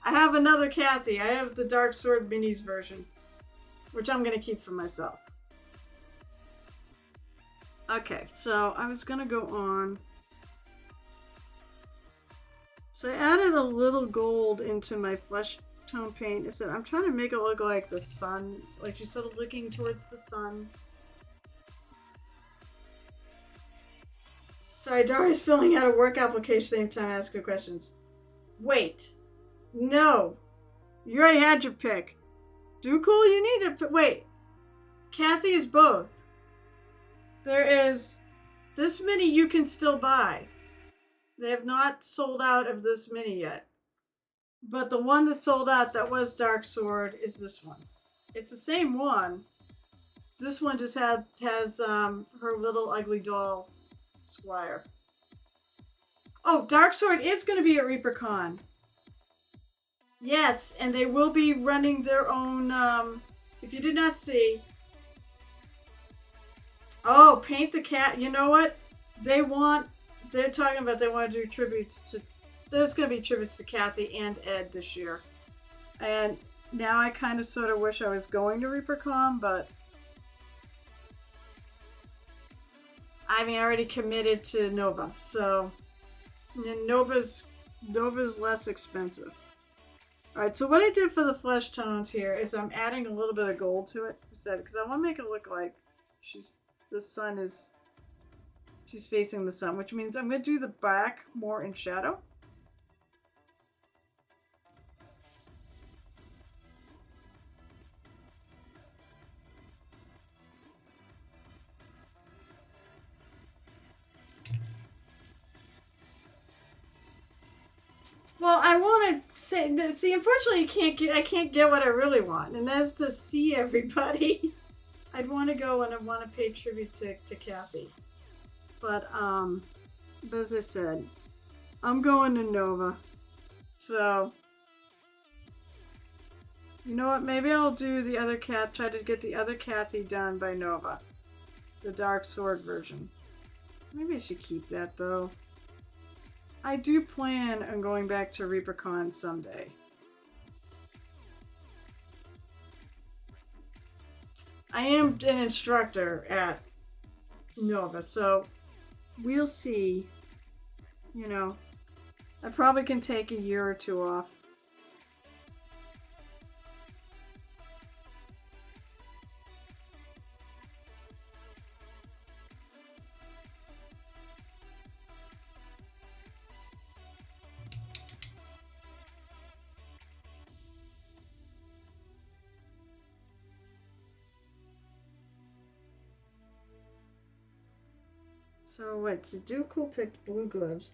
I have another Cathy. I have the Dark Sword Minis version, which I'm going to keep for myself. Okay, so I was going to go on. So I added a little gold into my flesh tone paint. I said I'm trying to make it look like the sun, like she's sort of looking towards the sun. Sorry, Daria's filling out a work application same time I ask her questions. Wait. No. You already had your pick. Do cool, you need to... Wait. Cathy is both. There is... This mini you can still buy. They have not sold out of this mini yet. But the one that sold out that was Dark Sword is this one. It's the same one. This one just has her little ugly doll Squire. Oh, Dark Sword is going to be at ReaperCon. Yes, and they will be running their own, if you did not see. Oh, Paint the Cat. You know what? They're talking about they want to do tributes to, there's going to be tributes to Cathy and Ed this year. And now I kind of sort of wish I was going to ReaperCon, but I already committed to Nova, so and Nova's less expensive. Alright, so what I did for the flesh tones here is I'm adding a little bit of gold to it, because I want to make it look like she's facing the sun, which means I'm going to do the back more in shadow. Well, I want to say, see, unfortunately, I can't get what I really want, and that's to see everybody. I'd want to go and I want to pay tribute to Cathy. But as I said, I'm going to Nova. So, you know what? Maybe I'll do the other try to get the other Cathy done by Nova. The Dark Sword version. Maybe I should keep that, though. I do plan on going back to ReaperCon someday. I am an instructor at Nova, so we'll see. I probably can take a year or two off. So what? Sudoku picked blue gloves.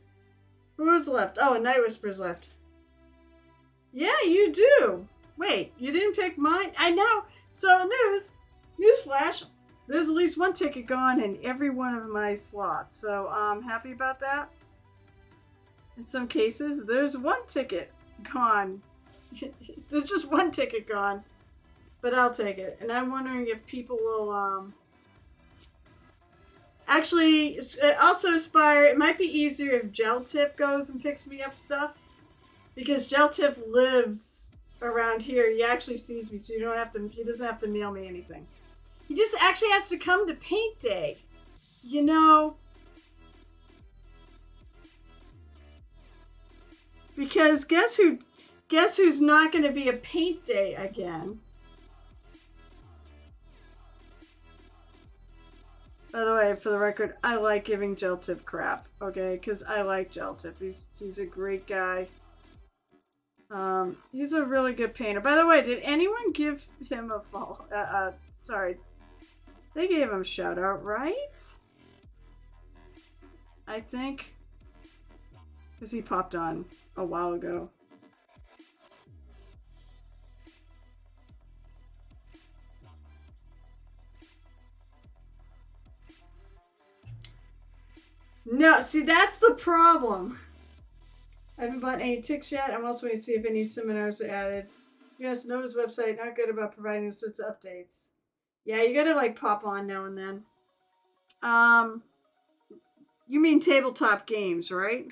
Who's left? Oh, and Night Whisper's left. Yeah, you do. Wait, you didn't pick mine? I know. So newsflash. There's at least one ticket gone in every one of my slots. So I'm happy about that. In some cases, there's one ticket gone. There's just one ticket gone. But I'll take it. And I'm wondering if people will Actually, also Spire, it might be easier if Gel Tip goes and picks me up stuff. Because Gel Tip lives around here. He actually sees me, so he doesn't have to mail me anything. He just actually has to come to paint day. You know, because guess who's not going to be a paint day again? By the way, for the record, I like giving Gel Tip crap, okay? Because I like Gel Tip. He's a great guy. He's a really good painter. By the way, did anyone give him a follow? Sorry. They gave him a shout out, right? I think. Because he popped on a while ago. No, see, that's the problem. I haven't bought any ticks yet. I'm also going to see if any seminars are added. Yes, Nova's website not good about providing those sorts of updates. Yeah, you gotta like pop on now and then. You mean tabletop games, right?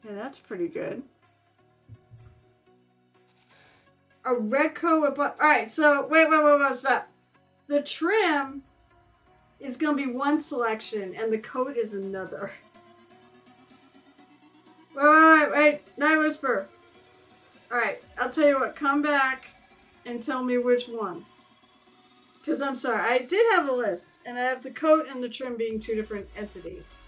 Yeah, that's pretty good. A red coat with alright, so wait, stop. The trim is gonna be one selection and the coat is another. Wait, Night Whisper. Alright, I'll tell you what, come back and tell me which one. Because I'm sorry, I did have a list, and I have the coat and the trim being two different entities.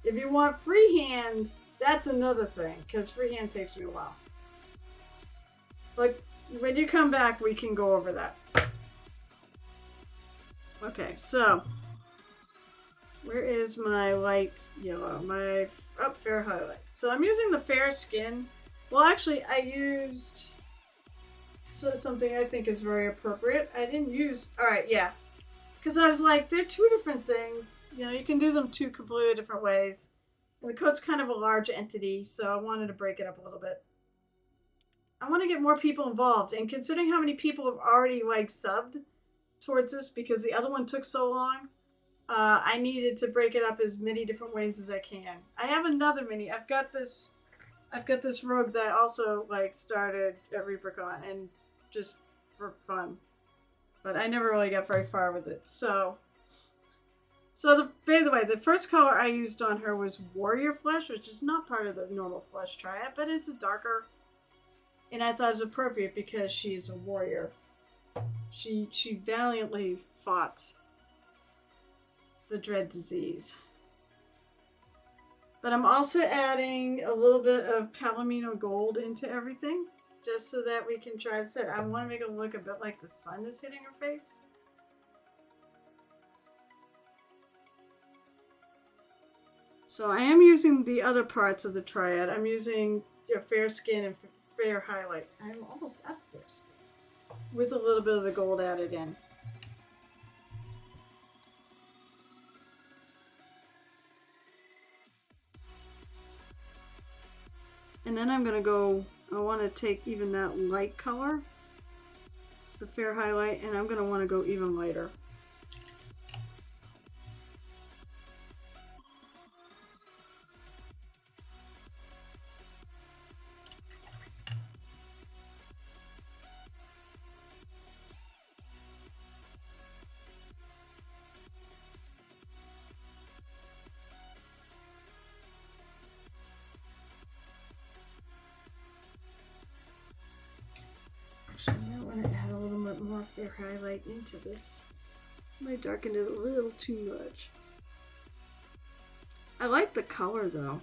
If you want freehand, that's another thing, because freehand takes me a while. Like, when you come back, we can go over that. Okay, so where is my light yellow? My fair highlight. So I'm using the fair skin. Well, actually, I used something I think is very appropriate. I didn't use. All right, yeah, because I was like, they're two different things. You know, you can do them two completely different ways. And the coat's kind of a large entity, so I wanted to break it up a little bit. I want to get more people involved, and considering how many people have already like subbed towards this because the other one took so long, I needed to break it up as many different ways as I can. I have another mini. I've got this rogue that I also like started at ReaperCon and just for fun, but I never really got very far with it. By the way, the first color I used on her was Warrior Flesh, which is not part of the normal Flesh triad, but it's a darker. And I thought it was appropriate because she is a warrior. She valiantly fought the dread disease. But I'm also adding a little bit of Palomino gold into everything, just so that we can try to set. I want to make it look a bit like the sun is hitting her face. So I am using the other parts of the triad. I'm using fair skin and fair highlight. I'm almost at fair skin, with a little bit of the gold added in. And then I'm gonna go, I want to take even that light color, the fair highlight, and I'm gonna want to go even lighter. Actually, I want to add a little bit more fair highlight into this. I might darken it a little too much. I like the color though.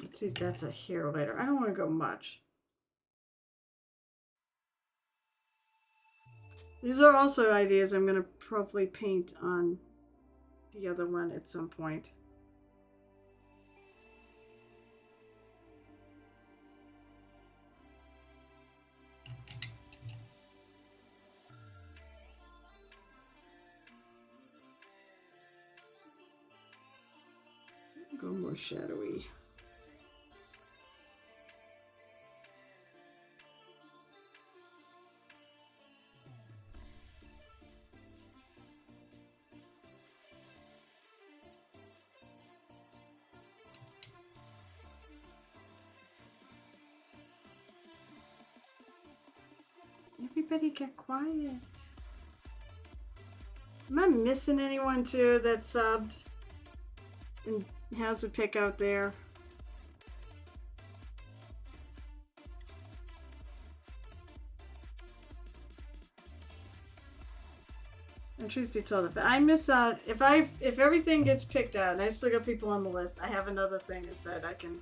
Let's see if that's a highlighter. I don't want to go much. These are also ideas I'm going to probably paint on the other one at some point. Go more shadowy. Everybody get quiet. Am I missing anyone too that subbed? And how's the pick out there? And truth be told, if I miss out, if everything gets picked out and I still got people on the list, I have another thing that said I can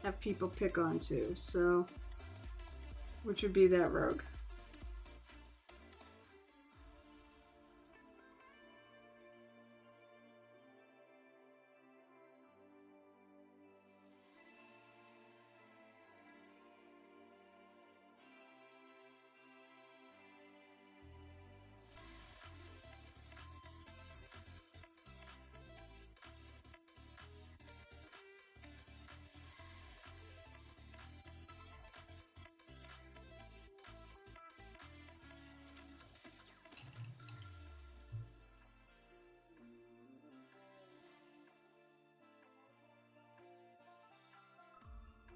have people pick on too. So, which would be that rogue.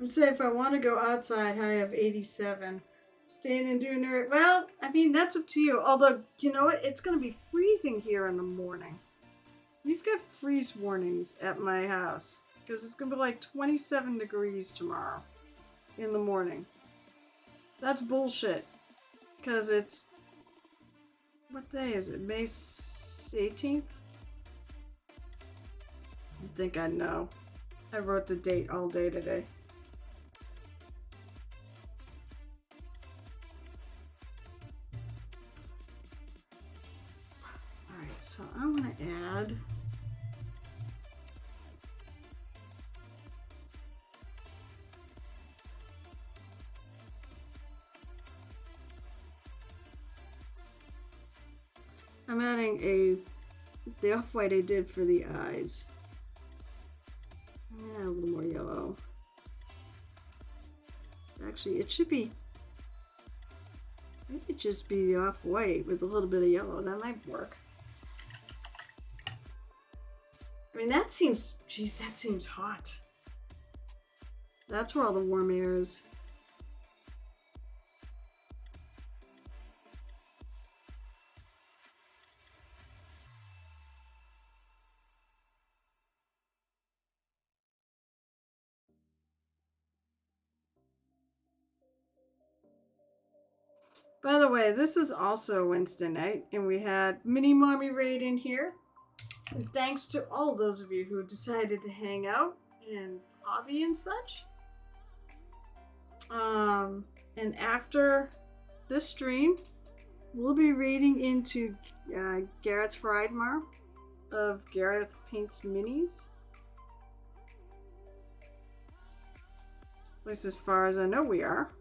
I'd say if I want to go outside, I have 87. Staying and doing it. Well, I mean, that's up to you. Although, you know what? It's going to be freezing here in the morning. We've got freeze warnings at my house. Because it's going to be like 27 degrees tomorrow in the morning. That's bullshit. Because it's... What day is it? May 18th? You think I'd know. I wrote the date all day today. So I want to add I'm adding the off-white I did for the eyes. Yeah, a little more yellow. Actually, it should be maybe just be the off-white with a little bit of yellow. That might work. I mean, that seems, geez, that seems hot. That's where all the warm air is. By the way, this is also Wednesday night, and we had Mini Mommy Raid in here. And thanks to all those of you who decided to hang out and hobby and such. And after this stream, we'll be raiding into Garrett's Friedmar of Gareth Paints Minis. At least as far as I know we are.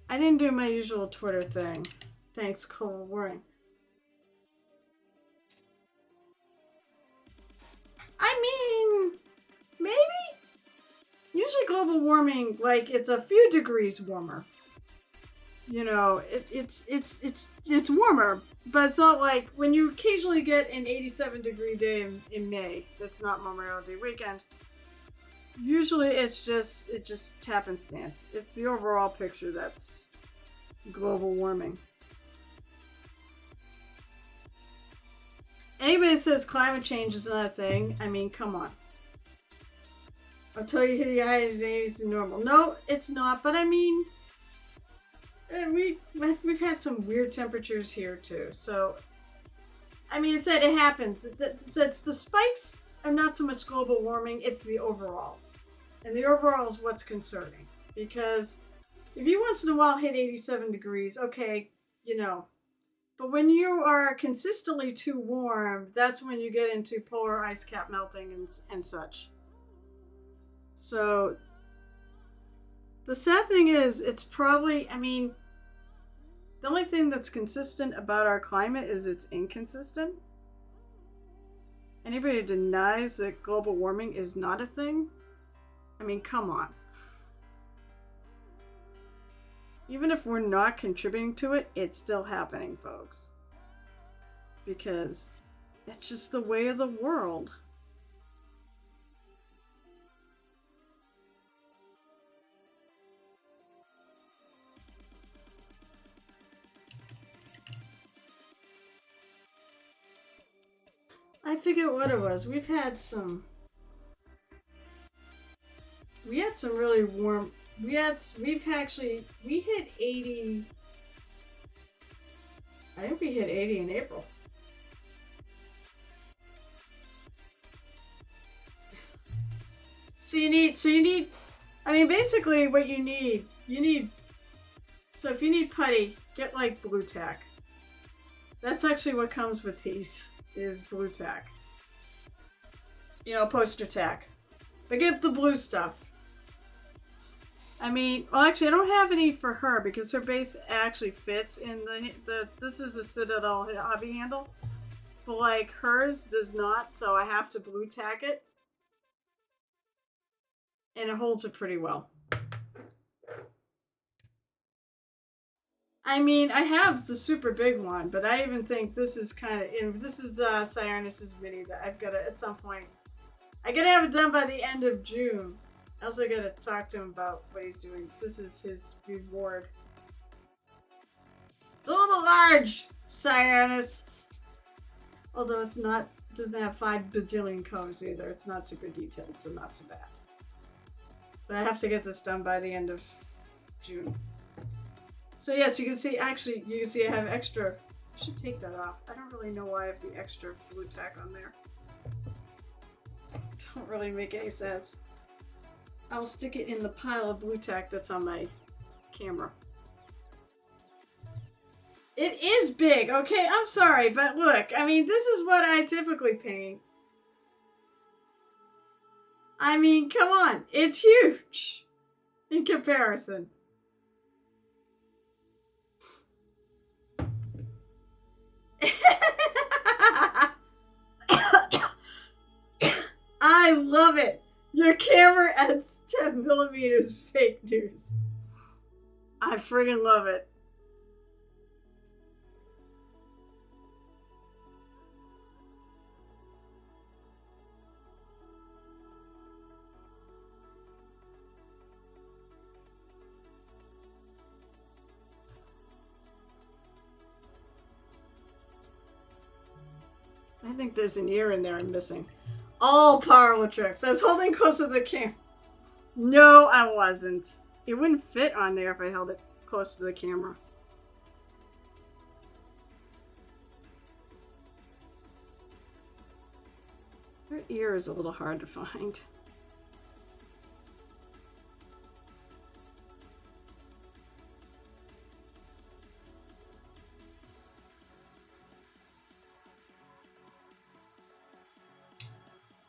I didn't do my usual Twitter thing. Thanks, Global Warming. I mean, maybe? Usually global warming, like, it's a few degrees warmer. You know, it's warmer, but it's not like when you occasionally get an 87-degree day in May. That's not Memorial Day weekend. Usually it's just happenstance. It's the overall picture that's global warming. Anybody that says climate change is not a thing, I mean, come on. I'll tell you the high is normal. No, it's not, but I mean, we've had some weird temperatures here too. So, I mean, it happens. It's the spikes are not so much global warming; it's the overall, and the overall is what's concerning. Because if you once in a while hit 87 degrees, okay, you know. But when you are consistently too warm, that's when you get into polar ice cap melting and such. So the sad thing is, it's probably, I mean, the only thing that's consistent about our climate is it's inconsistent. Anybody who denies that global warming is not a thing, I mean, come on. Even if we're not contributing to it, it's still happening, folks. Because it's just the way of the world. I forget what it was. We had some really warm. We hit 80. I think we hit 80 in April. So you need, I mean, basically what you need, so if you need putty, get like blue tack. That's actually what comes with these, is blue tack. You know, poster tack. But get the blue stuff. I mean, well, actually, I don't have any for her because her base actually fits in the this is a Citadel hobby handle. But like hers does not, so I have to blue tack it. And it holds it pretty well. I mean, I have the super big one, but I even think this is kind of, this is Cyanus's mini that I've got to, at some point, I gotta have it done by the end of June. I also gotta talk to him about what he's doing. This is his reward. It's a little large, Cyanus. Although it's not, doesn't have 5 bajillion colors either. It's not super detailed, so not so bad. But I have to get this done by the end of June. So yes, you can see, actually, you can see I have extra, I should take that off. I don't really know why I have the extra blue tack on there. Don't really make any sense. I'll stick it in the pile of blue tack that's on my camera. It is big, okay? I'm sorry, but look, I mean, this is what I typically paint. I mean, come on, it's huge in comparison. I love it. Your camera adds 10 millimeters fake news. I friggin' love it. I think there's an ear in there I'm missing. All parlor tricks. I was holding close to the camera. No, I wasn't. It wouldn't fit on there if I held it close to the camera. Her ear is a little hard to find.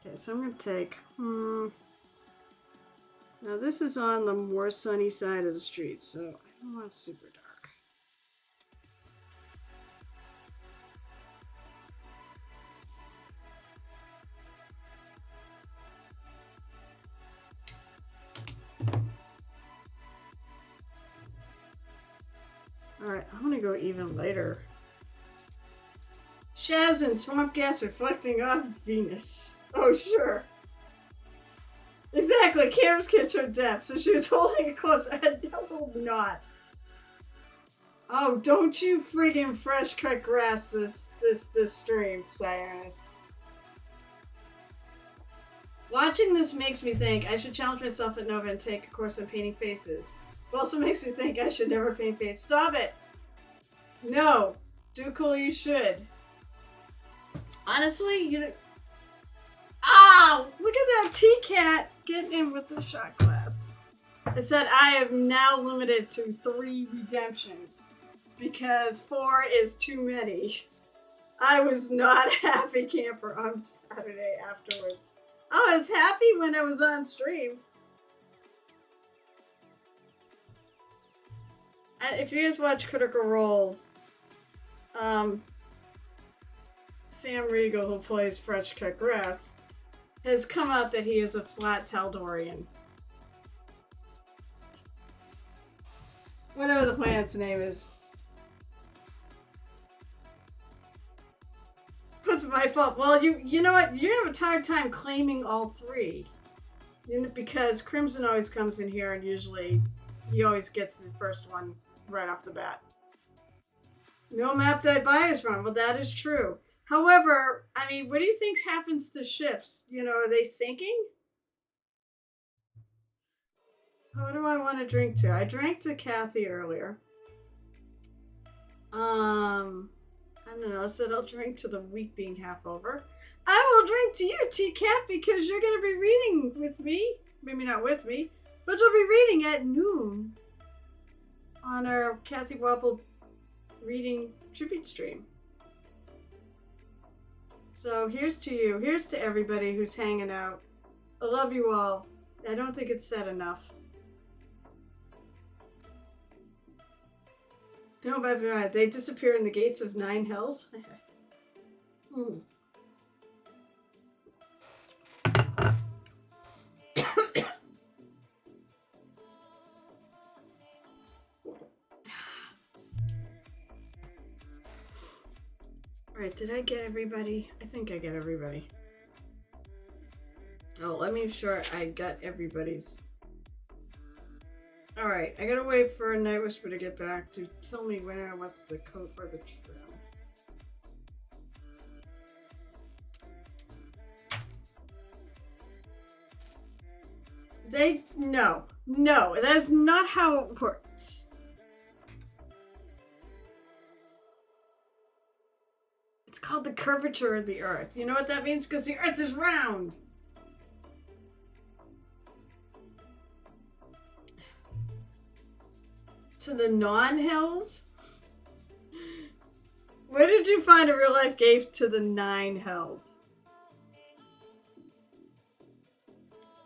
Okay, so I'm going to take... Now this is on the more sunny side of the street, so I don't want it super dark. Alright, I'm going to go even lighter. Shavs and swamp gas reflecting off Venus. Oh, sure. Exactly, cameras can't show depth, so she was holding it close. I will not. Oh, don't you friggin' fresh cut grass this stream, Cyrus. Watching this makes me think I should challenge myself at Nova and take a course on painting faces. Also makes me think I should never paint face. Stop it! No! Ducal, you should. Honestly, you know. Oh! Look at that T-Cat getting in with the shot glass. I said I am now limited to 3 redemptions because 4 is too many. I was not a happy camper on Saturday afterwards. I was happy when I was on stream. And if you guys watch Critical Role, Sam Riegel, who plays Fresh Cut Grass, has come out that he is a flat Taldorian. Whatever the planet's name is. It's my fault. Well, you know what? You're gonna have a hard time claiming all 3. Because Crimson always comes in here and usually he always gets the first one right off the bat. No map that buy is wrong. Well, that is true. However, I mean, what do you think happens to ships? You know, are they sinking? What do I want to drink to? I drank to Cathy earlier. I don't know. I said I'll drink to the week being half over. I will drink to you, T-Cat, because you're going to be reading with me. Maybe not with me, but you'll be reading at noon on our Cathy Wappel reading tribute stream. So here's to you. Here's to everybody who's hanging out. I love you all. I don't think it's said enough. No, but they disappear in the gates of 9 hells. Alright, did I get everybody? I think I got everybody. Oh, let me be sure I got everybody's. Alright, I gotta wait for a Night Whisper to get back to tell me what's the code for the trim. No, that's not how it works. It's called the curvature of the Earth. You know what that means? Because the Earth is round. To the non-hells? Where did you find a real life gave to the 9 hells?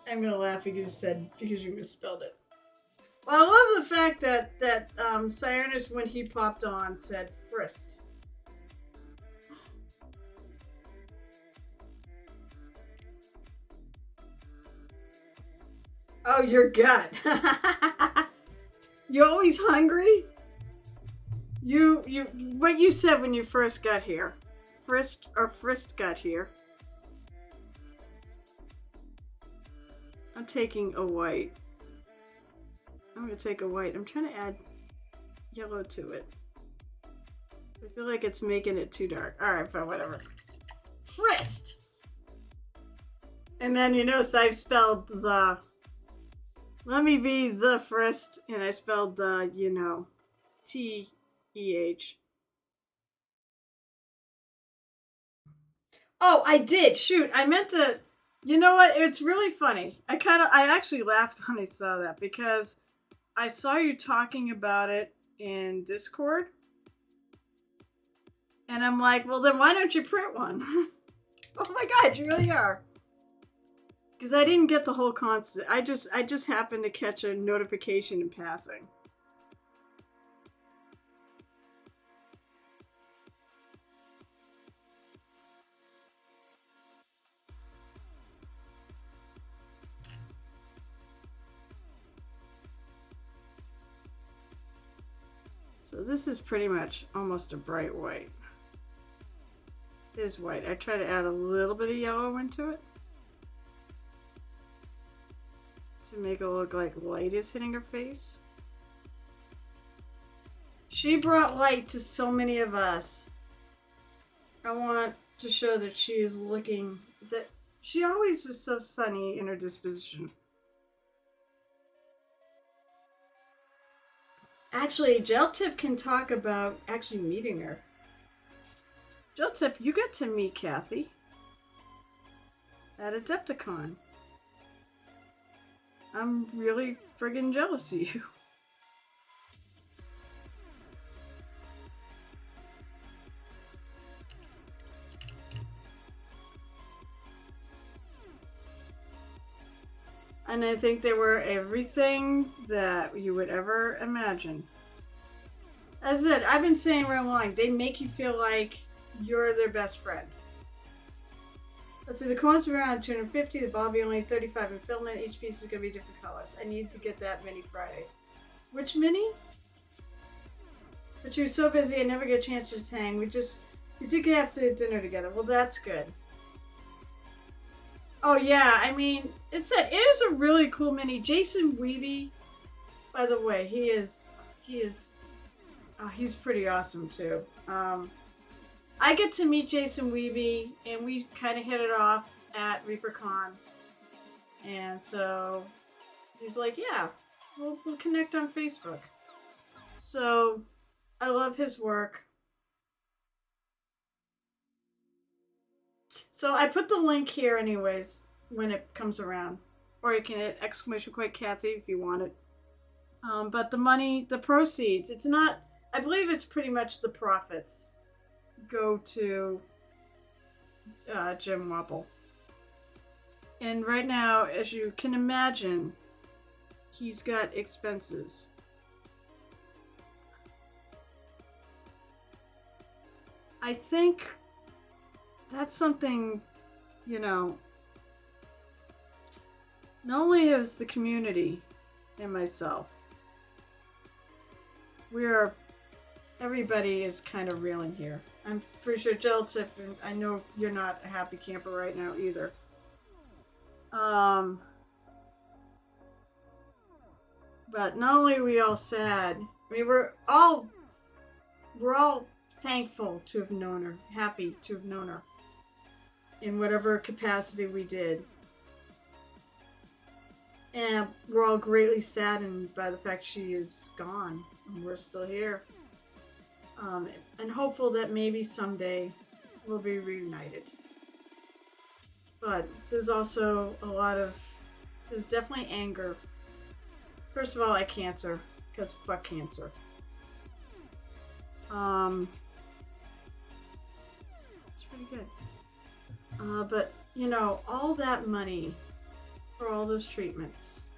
I'm gonna laugh because you misspelled it. Well, I love the fact that Cyrus, when he popped on, said Frist. Oh, your gut. You always hungry? What you said when you first got here. Frist got here. I'm taking a white. I'm gonna take a white. I'm trying to add yellow to it. I feel like it's making it too dark. Alright, fine, whatever. Frist! And then you notice I've spelled the... Let me be the Frist, and I spelled the, T-E-H. Oh, I did! Shoot, I meant to... You know what? It's really funny. I actually laughed when I saw that, because I saw you talking about it in Discord. And I'm like, well then why don't you print one? Oh my god, you really are. Because I didn't get the whole constant. I just happened to catch a notification in passing. So this is pretty much almost a bright white. It is white. I try to add a little bit of yellow into it to make it look like light is hitting her face. She brought light to so many of us. I want to show that she is looking, that she always was so sunny in her disposition. Actually, Geltip can talk about actually meeting her. Geltip, you get to meet Cathy at Adepticon. I'm really friggin' jealous of you. And I think they were everything that you would ever imagine. As I said, I've been saying right along, they make you feel like you're their best friend. Let's see, the coins are around 250, the ball be only 35 in filament, each piece is going to be different colors. I need to get that mini Friday. Which mini? But you were so busy I never get a chance to just hang. We did have to dinner together. Well, that's good. Oh yeah, I mean, it is a really cool mini. Jason Weeby, by the way, he's pretty awesome too. I get to meet Jason Weeby, and we kind of hit it off at ReaperCon, and so he's like, "Yeah, we'll connect on Facebook." So I love his work. So I put the link here anyways when it comes around. Or you can hit exclamation point Cathy if you want it. But the money, the proceeds, it's not, I believe it's pretty much the profits go to Jim Wappel. And right now, as you can imagine, he's got expenses. I think that's something, not only is the community and myself, everybody is kind of reeling here. I'm pretty sure Geltip, and I know you're not a happy camper right now either. But not only are we all sad, I mean, we're all thankful to have known her, happy to have known her in whatever capacity we did. And we're all greatly saddened by the fact she is gone and we're still here. And hopeful that maybe someday we'll be reunited. But there's also there's definitely anger. First of all, at cancer, because fuck cancer. It's pretty good. But, all that money for all those treatments,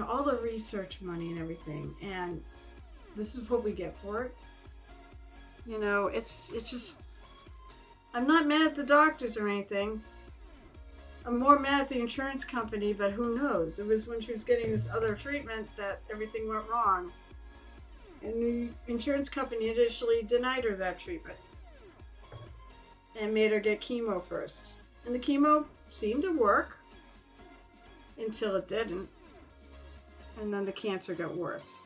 all the research money and everything, and this is what we get for it. It's just, I'm not mad at the doctors or anything. I'm more mad at the insurance company, but who knows? It was when she was getting this other treatment that everything went wrong. And the insurance company initially denied her that treatment and made her get chemo first. And the chemo seemed to work until it didn't. And then the cancer got worse.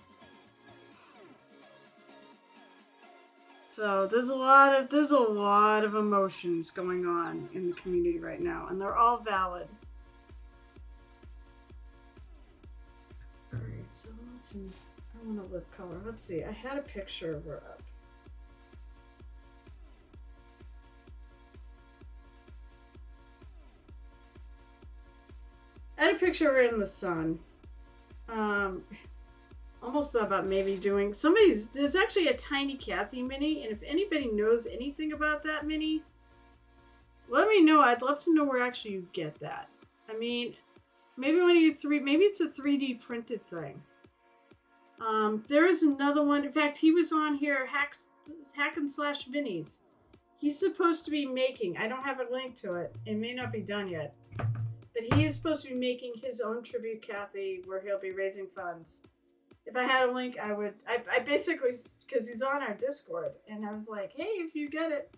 So there's a lot of emotions going on in the community right now, and they're all valid. Alright, so let's see. I want to live color. Let's see. I had a picture of her up. I had a picture of her in the sun. Almost thought about maybe doing there's actually a tiny Cathy mini, and if anybody knows anything about that mini, let me know. I'd love to know where actually you get that. I mean, maybe maybe it's a 3D printed thing. There is another one. In fact, he was on here, Hack and Slash Minis. He's supposed to be making, I don't have a link to it. It may not be done yet. But he is supposed to be making his own tribute Cathy where he'll be raising funds. If I had a link, I would. I basically, because he's on our Discord, and I was like, hey, if you get it.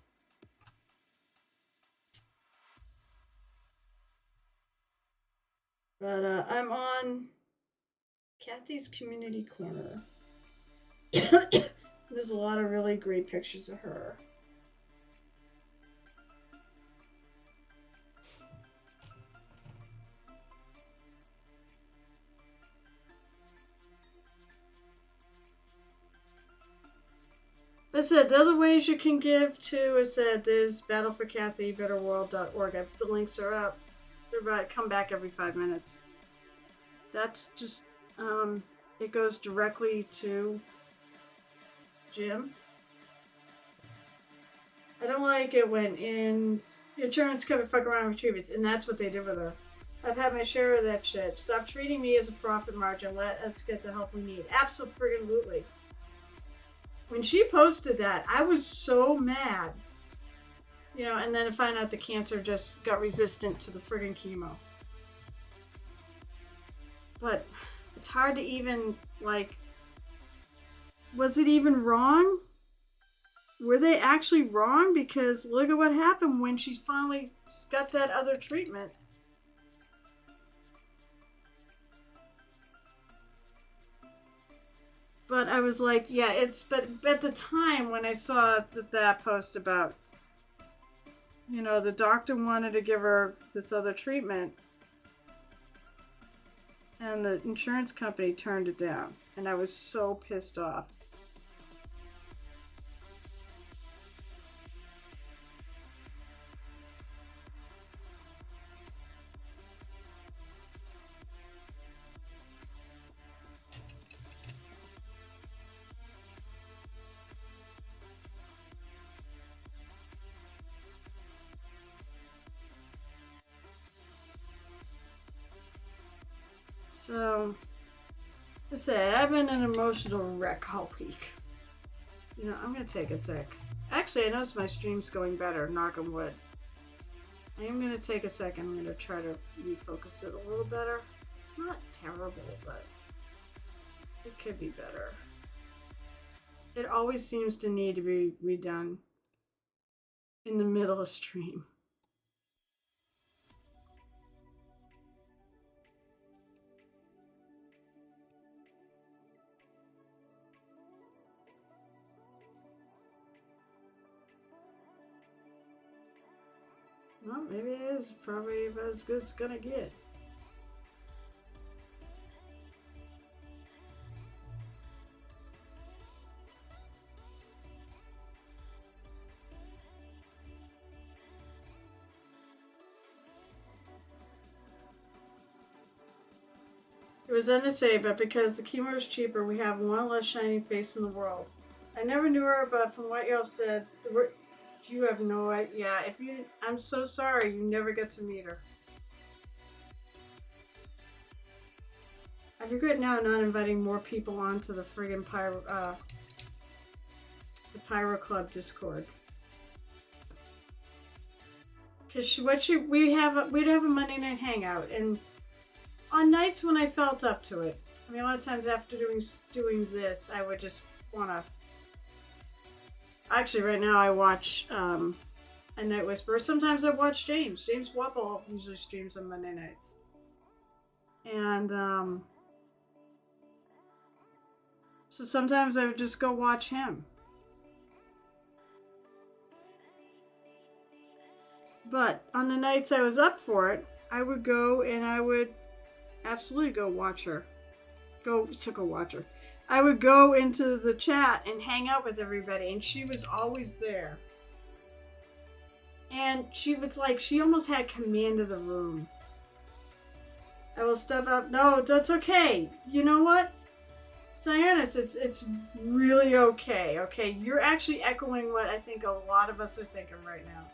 But I'm on Cathy's Community Corner. There's a lot of really great pictures of her. But said the other ways you can give too is that there's Battle for Cathy, betterworld.org. The links are up. They're about to come back every 5 minutes. That's just it goes directly to Jim. I don't like it when insurance cover fuck around with treatments, and that's what they did with her. I've had my share of that shit. Stop treating me as a profit margin. Let us get the help we need. Absolutely. When she posted that, I was so mad. You know, and then to find out the cancer just got resistant to the friggin' chemo. But it's hard to even, like, was it even wrong? Were they actually wrong? Because look at what happened when she finally got that other treatment. But I was like, yeah, but at the time when I saw that post about, you know, the doctor wanted to give her this other treatment and the insurance company turned it down. And I was so pissed off. So, let's say I've been an emotional wreck all week. You know, I'm going to take a sec. Actually, I noticed my stream's going better, knock on wood. I am going to take a second. I'm going to try to refocus it a little better. It's not terrible, but it could be better. It always seems to need to be redone in the middle of stream. Well, maybe it is probably about as good as it's gonna get. It was NSA, but because the chemo is cheaper, we have one less shining face in the world. I never knew her, but from what y'all said, you have no idea. I'm so sorry you never get to meet her. I regret now not inviting more people onto the friggin' the Pyro Club Discord. Cause we'd have a Monday night hangout, and on nights when I felt up to it, I mean, a lot of times after doing this, I would just wanna. Actually, right now I watch A Night Whisperer. Sometimes I watch James. James Wappel usually streams on Monday nights. And, so sometimes I would just go watch him. But on the nights I was up for it, I would go and I would absolutely go watch her. Go watch her. I would go into the chat and hang out with everybody, and she was always there. And she was like, she almost had command of the room. I will step up. No, that's okay. You know what? Cyanus, it's really okay. Okay, you're actually echoing what I think a lot of us are thinking right now.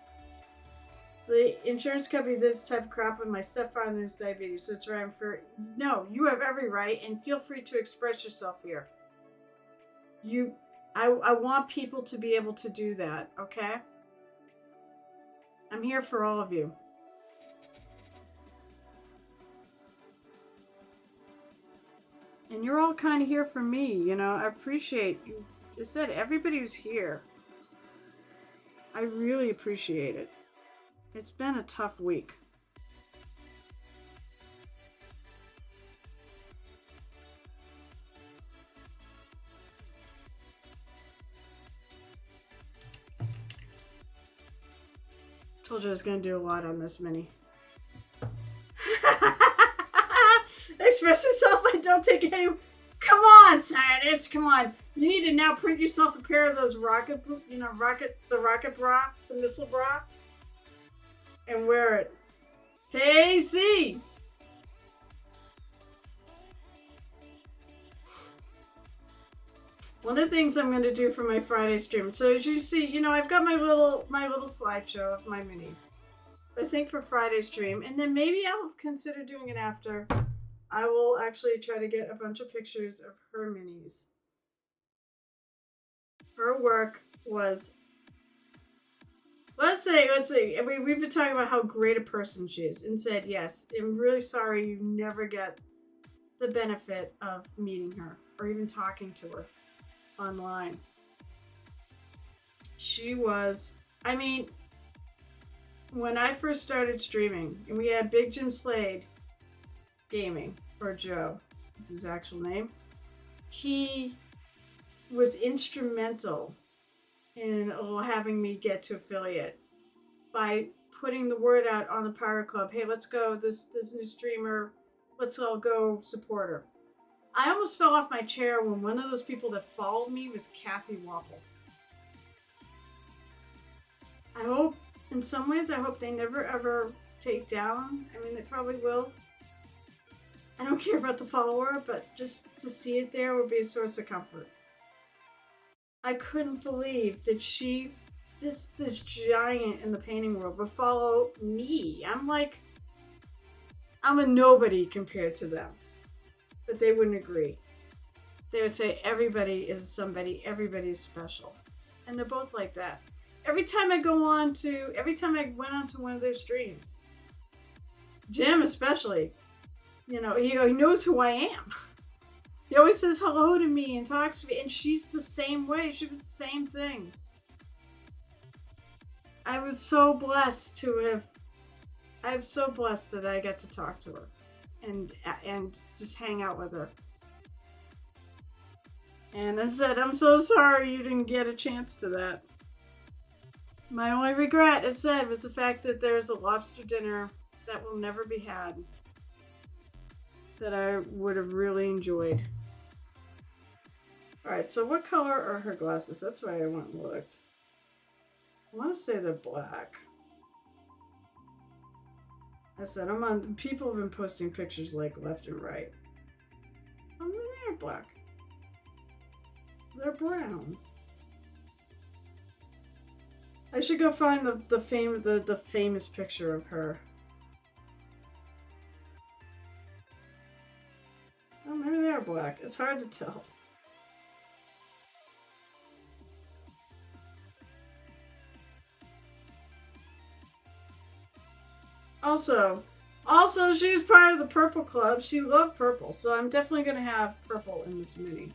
The insurance company did this type of crap with my stepfather has diabetes, so it's right for. No, you have every right, and feel free to express yourself here. I want people to be able to do that, okay? I'm here for all of you. And you're all kind of here for me, you know? I appreciate you. I said everybody who's here. I really appreciate it. It's been a tough week. Told you I was going to do a lot on this mini. Express yourself. I don't think any. Come on, scientists, come on. You need to now print yourself a pair of those rocket bra, the missile bra, and wear it. Tasty! One of the things I'm going to do for my Friday stream, so as you see, I've got my little slideshow of my minis. I think for Friday stream, and then maybe I'll consider doing it after. I will actually try to get a bunch of pictures of her minis. Her work was, let's see. We've been talking about how great a person she is, and said, yes, I'm really sorry you never get the benefit of meeting her or even talking to her online. She was, when I first started streaming, and we had Big Jim Slade Gaming, or Joe is his actual name, he was instrumental in having me get to affiliate by putting the word out on the Pirate Club. Hey, let's go, this new streamer, let's all go support her. I almost fell off my chair when one of those people that followed me was Cathy Wappel. In some ways, I hope they never ever take down. They probably will. I don't care about the follower, but just to see it there would be a source of comfort. I couldn't believe that this giant in the painting world would follow me. I'm a nobody compared to them. But they wouldn't agree. They would say everybody is somebody, everybody is special. And they're both like that. Every time I went onto one of their streams, Jim especially, he knows who I am. He always says hello to me and talks to me, and she's the same way. She was the same thing. I'm so blessed that I get to talk to her and just hang out with her. And I said, I'm so sorry you didn't get a chance to that. My only regret, as said, was the fact that there's a lobster dinner that will never be had that I would have really enjoyed. Alright, so what color are her glasses? That's why I went and looked. I want to say they're black. I said, people have been posting pictures left and right. They aren't black. They're brown. I should go find the famous picture of her. Oh, maybe they are black. It's hard to tell. Also, she's part of the Purple Club. She loved purple, so I'm definitely going to have purple in this mini.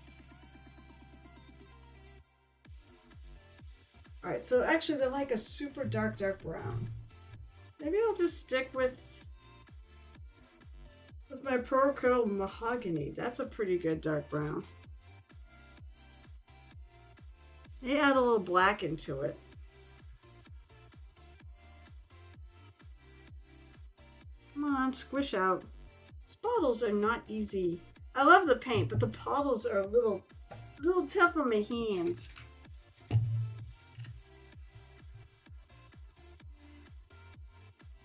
Alright, so actually they're like a super dark brown. Maybe I'll just stick with my Pearl Curl Mahogany. That's a pretty good dark brown. They add a little black into it. Come on, squish out. These bottles are not easy. I love the paint, but the bottles are a little tough on my hands.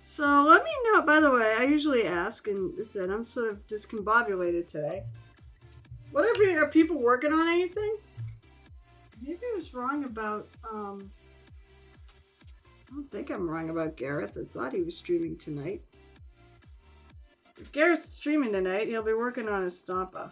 So let me know, by the way, I usually ask, and said I'm sort of discombobulated today. Are people working on anything? Maybe I was wrong about, I don't think I'm wrong about Gareth. I thought he was streaming tonight. If Gareth's streaming tonight, he'll be working on his Stompa.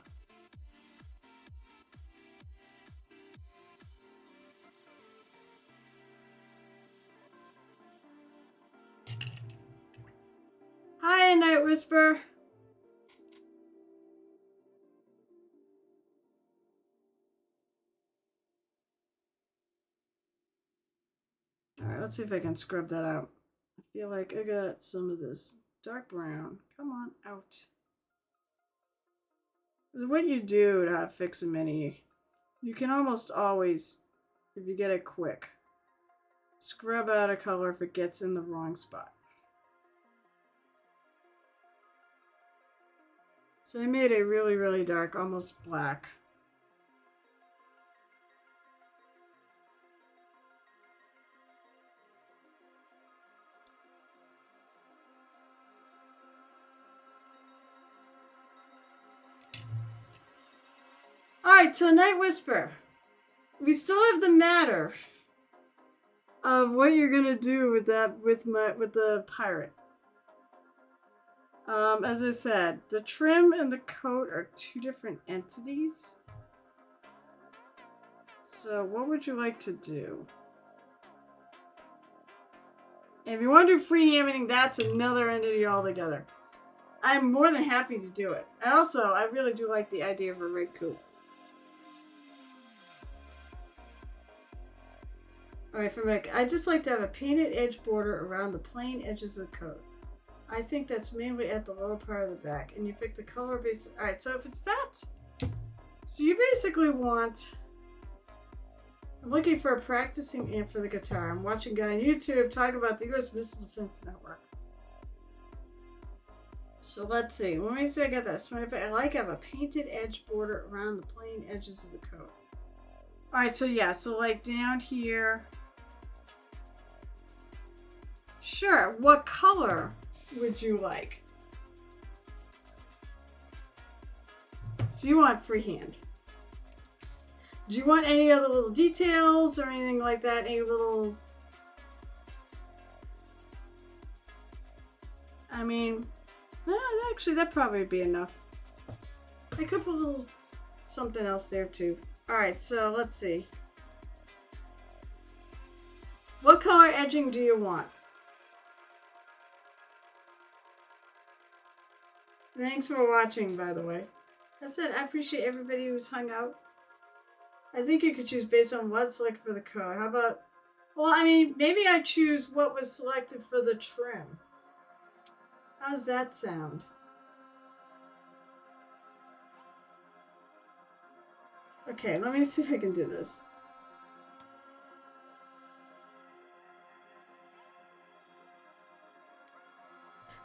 Hi, Night Whisper. Alright, let's see if I can scrub that out. I feel like I got some of this dark brown. Come on, out. What you do to fix a mini, you can almost always, if you get it quick, scrub out a color if it gets in the wrong spot. So I made a really, really dark, almost black. Alright, so Night Whisper. We still have the matter of what you're gonna do with that with the pirate. As I said, the trim and the coat are two different entities. So what would you like to do? And if you want to do freehanding, that's another entity altogether. I'm more than happy to do it. And also, I really do like the idea of a red coat. Alright, for Mick, I just like to have a painted edge border around the plain edges of the coat. I think that's mainly at the lower part of the back. And you pick the color base. Alright, so if it's that. So you basically want. I'm looking for a practicing amp for the guitar. I'm watching a guy on YouTube talk about the U.S. Missile Defense Network. So let's see. Let me see if I get this. I like have a painted edge border around the plain edges of the coat. Alright, so yeah. So like down here. Sure. What color would you like? So you want freehand. Do you want any other little details or anything like that? Any little... I mean... actually, that'd probably be enough. I could put a little something else there too. Alright, so let's see. What color edging do you want? Thanks for watching, by the way. That's it. I appreciate everybody who's hung out. I think you could choose based on what's selected for the coat. How about... Well, I mean, maybe I choose what was selected for the trim. How's that sound? Okay, let me see if I can do this.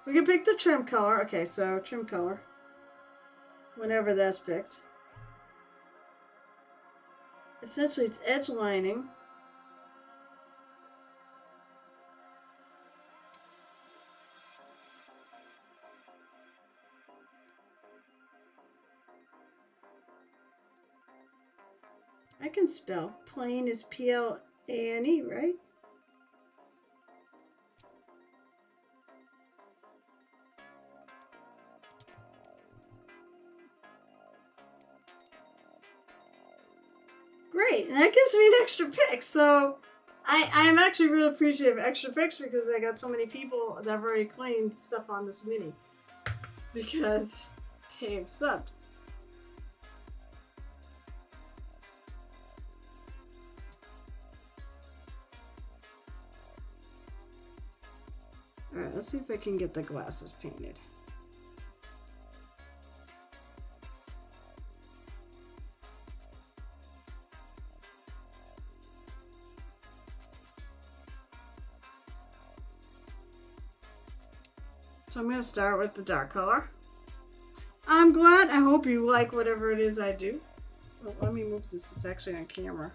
We can pick the trim color. Okay, so trim color. Whenever that's picked. Essentially, it's edge lining. I can spell. Plain is P-L-A-N-E, right? Great, and that gives me an extra pick. So I'm actually really appreciative of extra picks because I got so many people that have already claimed stuff on this mini because they've subbed. Alright, let's see if I can get the glasses painted. So I'm going to start with the dark color. I'm glad. I hope you like whatever it is I do. Oh, let me move this. It's actually on camera.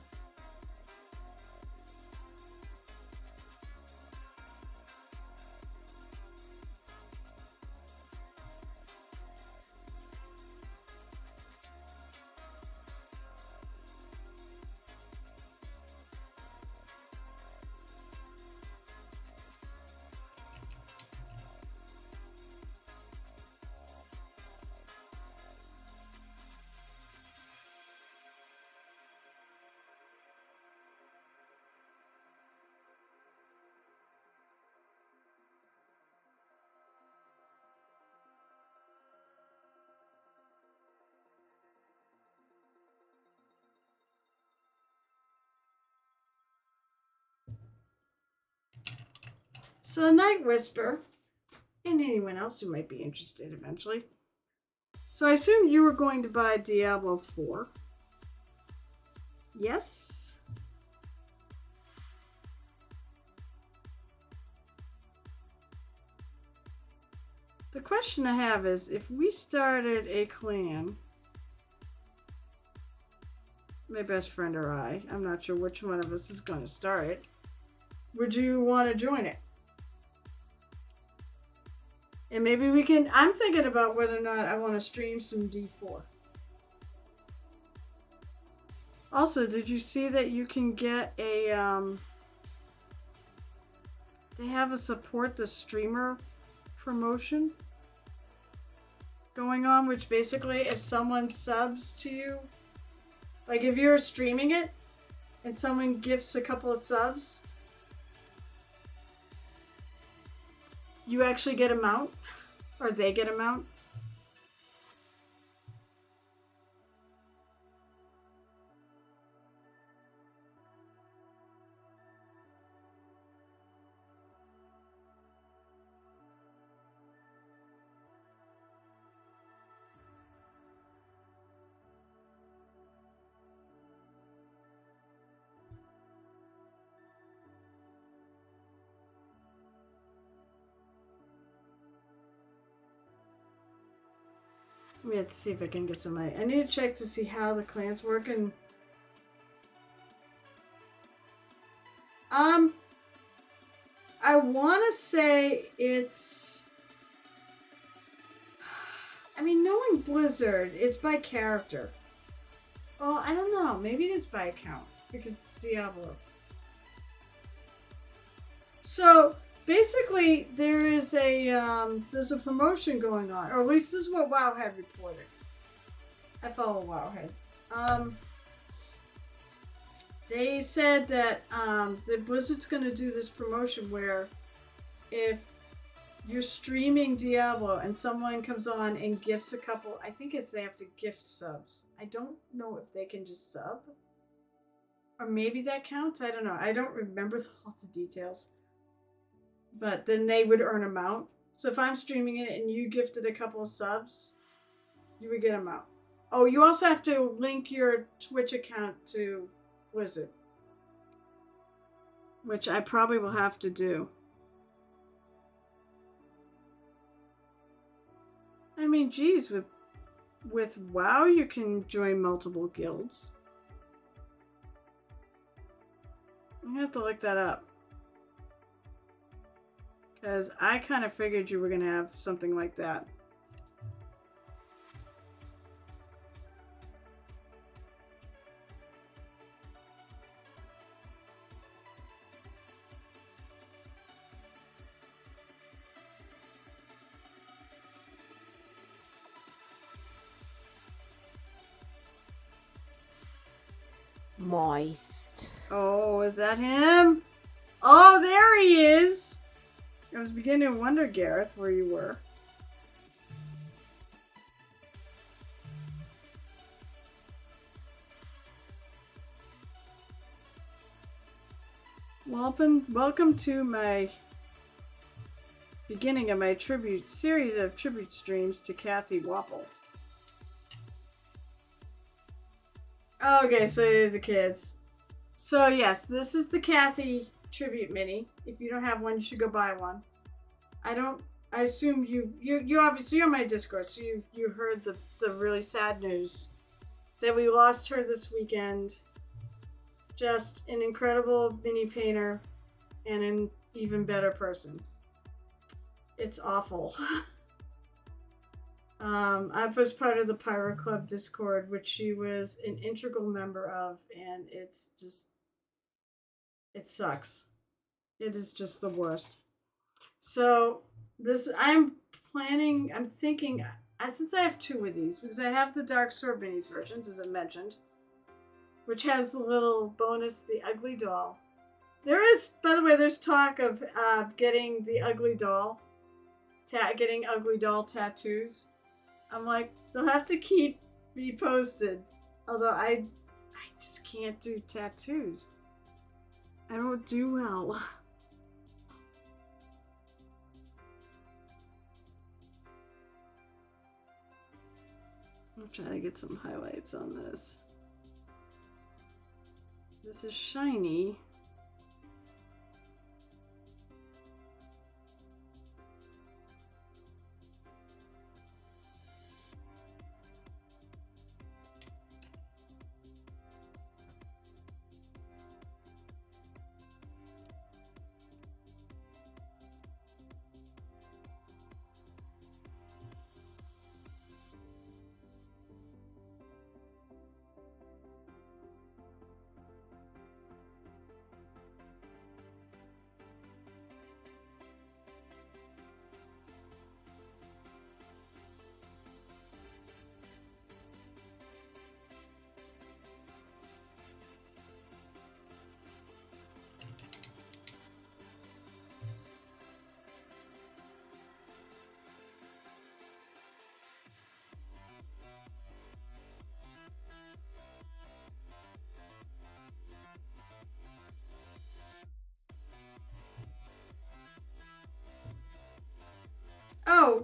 So Night Whisper, and anyone else who might be interested eventually. So I assume you were going to buy Diablo 4. Yes? The question I have is, if we started a clan, my best friend or I'm not sure which one of us is going to start it, would you want to join it? And maybe we can, I'm thinking about whether or not I want to stream some D4. Also, did you see that you can get a, they have a support the streamer promotion going on, which basically if someone subs to you, like if you're streaming it and someone gifts a couple of subs, you actually get a mount, or they get a mount. Let me have to see if I can get some. I need to check to see how the clans work. And I want to say it's. I mean, knowing Blizzard, it's by character. Well, I don't know. Maybe it is by account because it's Diablo. So basically, there's a promotion going on, or at least this is what Wowhead reported. I follow Wowhead. They said that the Blizzard's going to do this promotion where if you're streaming Diablo and someone comes on and gifts a couple, I think they have to gift subs. I don't know if they can just sub, or maybe that counts. I don't know. I don't remember all the details. But then they would earn a mount. So if I'm streaming it and you gifted a couple of subs, you would get a mount. Oh, you also have to link your Twitch account to Blizzard, which I probably will have to do. I mean, geez, with WoW, you can join multiple guilds. I'm gonna have to look that up. Because I kind of figured you were going to have something like that. Moist. Oh, is that him? Oh, there he is. I was beginning to wonder, Gareth, where you were. Welcome to my beginning of my series of tribute streams to Cathy Wappel. Okay, so here's the kids. So yes, this is the Cathy tribute mini. If you don't have one, you should go buy one. I assume you obviously you're on my Discord, so you heard the really sad news that we lost her this weekend. Just an incredible mini painter and an even better person. It's awful. I was part of the Pirate Club Discord, which she was an integral member of, and it sucks. It is just the worst. So I'm thinking, since I have two of these, because I have the Dark Sword Minis versions, as I mentioned, which has the little bonus, the Ugly Doll. By the way, there's talk of getting the Ugly Doll, getting Ugly Doll tattoos. I'm like, they'll have to keep me posted. Although I just can't do tattoos. I don't do well. I'm trying to get some highlights on this. This is shiny.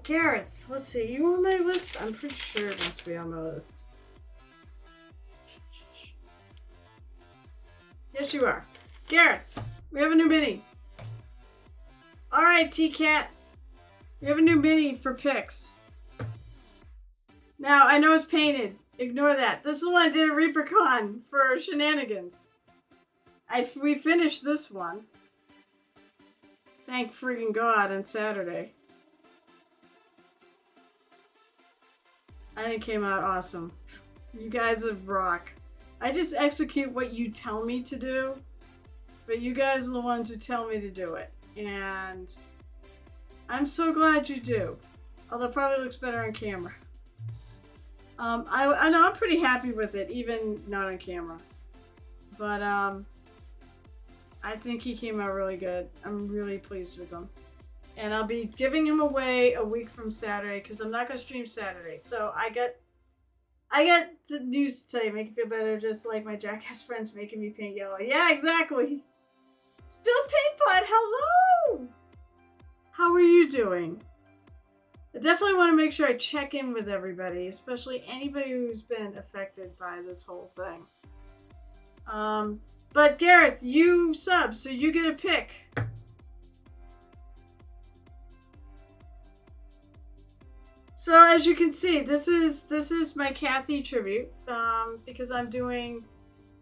Gareth, let's see, you on my list? I'm pretty sure it must be on my list. Yes, you are. Gareth, we have a new mini. Alright, T-Cat. We have a new mini for picks. Now, I know it's painted. Ignore that. This is when I did a ReaperCon for shenanigans. We finished this one. Thank friggin' God on Saturday. I think it came out awesome. You guys have rock. I just execute what you tell me to do, but you guys are the ones who tell me to do it. And I'm so glad you do. Although it probably looks better on camera. I know I'm pretty happy with it, even not on camera. But I think he came out really good. I'm really pleased with him. And I'll be giving him away a week from Saturday because I'm not going to stream Saturday. So I got news to tell you, make you feel better, just like my jackass friends making me paint yellow. Yeah, exactly. Spilled Paint Pod, hello! How are you doing? I definitely want to make sure I check in with everybody, especially anybody who's been affected by this whole thing. But Gareth, you sub, so you get a pick. So as you can see, this is my Cathy tribute, because I'm doing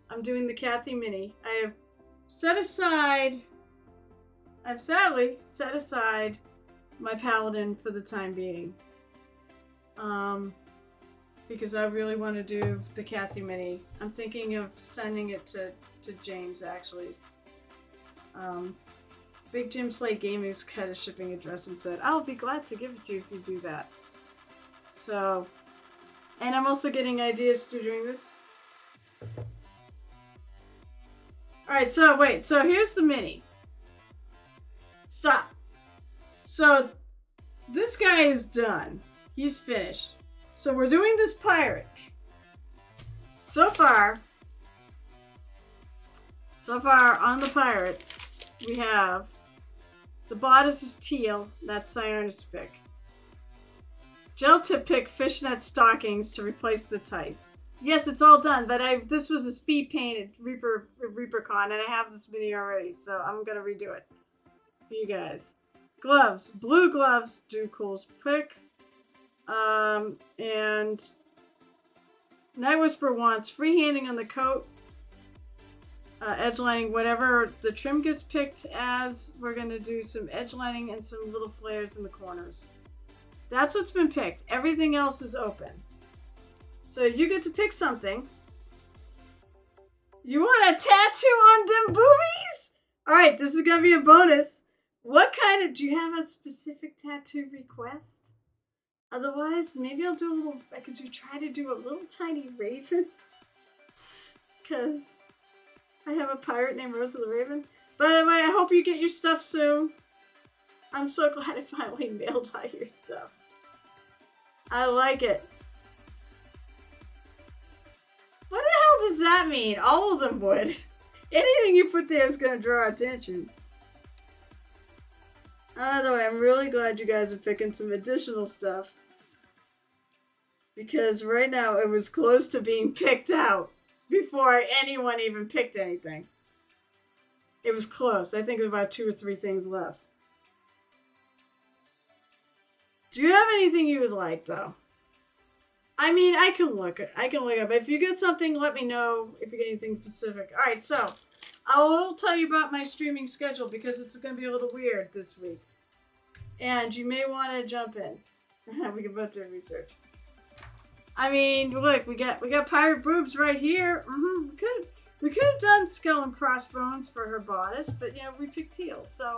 the Cathy mini. I've sadly set aside my Paladin for the time being, because I really want to do the Cathy mini. I'm thinking of sending it to James, actually. Big Jim Slate Gaming's cut a shipping address and said, I'll be glad to give it to you if you do that. So, and I'm also getting ideas to doing this. Alright, so wait, so here's the mini. Stop. So, this guy is done. He's finished. So we're doing this pirate. So far on the pirate, we have the bodice is teal, that's Cyanus pick. Gel tip pick fishnet stockings to replace the tights. Yes, it's all done, but this was a speed painted ReaperCon, and I have this mini already, so I'm gonna redo it for you guys. Gloves, blue gloves, do cool's pick. And Night Whisper wants freehanding on the coat, edge lining, whatever the trim gets picked as. We're gonna do some edge lining and some little flares in the corners. That's what's been picked. Everything else is open. So you get to pick something. You want a tattoo on them boobies? Alright, this is gonna be a bonus. What kind of, do you have a specific tattoo request? Otherwise, maybe I'll do a little, try to do a little tiny raven. Because I have a pirate named Rosa the Raven. By the way, I hope you get your stuff soon. I'm so glad I finally mailed all your stuff. I like it. What the hell does that mean? All of them would. Anything you put there is going to draw attention. By the way, I'm really glad you guys are picking some additional stuff. Because right now it was close to being picked out before anyone even picked anything. It was close. I think there were about 2 or 3 things left. Do you have anything you would like, though? I mean, I can look up. If you get something, let me know if you get anything specific. Alright, so I'll tell you about my streaming schedule because it's going to be a little weird this week. And you may want to jump in. We can both do research. I mean, look, we got pirate boobs right here. We could have done skull and crossbones for her bodice, but you know, we picked teal, so.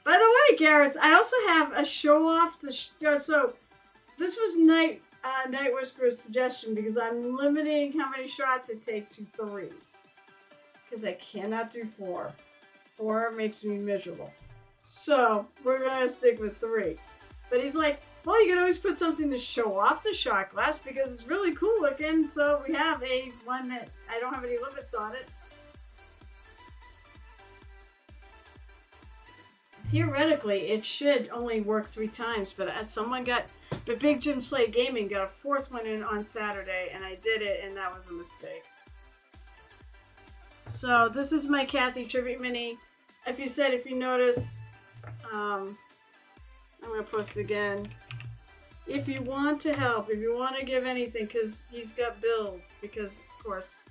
By the way, Gareth, I also have a show off the so this was Night Whisperer's suggestion because I'm limiting how many shots I take to 3. Because I cannot do 4. 4 makes me miserable. So we're gonna stick with 3. But he's like, well, you can always put something to show off the shot glass because it's really cool looking. So we have a one that I don't have any limits on it. theoretically, it should only work 3 times, but Big Jim Slay Gaming got a 4th one in on Saturday, and I did it, and that was a mistake. So this is my Cathy Tribute Mini. If you notice, I'm going to post it again. If you want to help, if you want to give anything, because he's got bills, because, of course,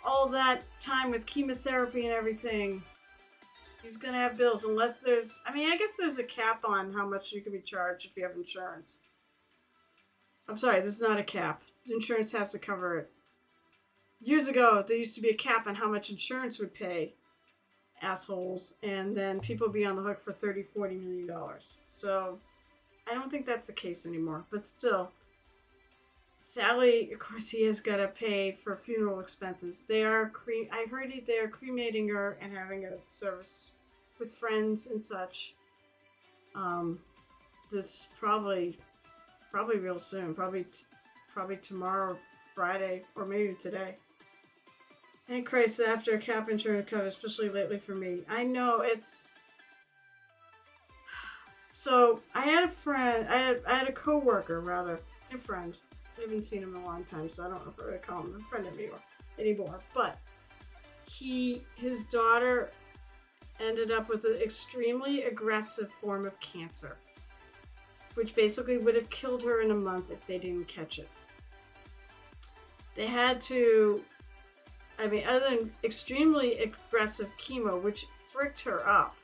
all that time with chemotherapy and everything, he's going to have bills, unless there's, I guess there's a cap on how much you can be charged if you have insurance. I'm sorry, there's not a cap. Insurance has to cover it. Years ago, there used to be a cap on how much insurance would pay. Assholes. And then people would be on the hook for $30-40 million. So, I don't think that's the case anymore. But still, Sally, of course, he has got to pay for funeral expenses. I heard they are cremating her and having a service with friends and such. This probably real soon. Probably tomorrow, Friday, or maybe today. Thank Christ after a cap insurance cover, especially lately for me. I know it's. So I had a friend. I had a coworker, rather, a friend. I haven't seen him in a long time, so I don't know if I would call him a friend anymore. But his daughter ended up with an extremely aggressive form of cancer, which basically would have killed her in a month if they didn't catch it. They had to, other than extremely aggressive chemo, which fricked her up.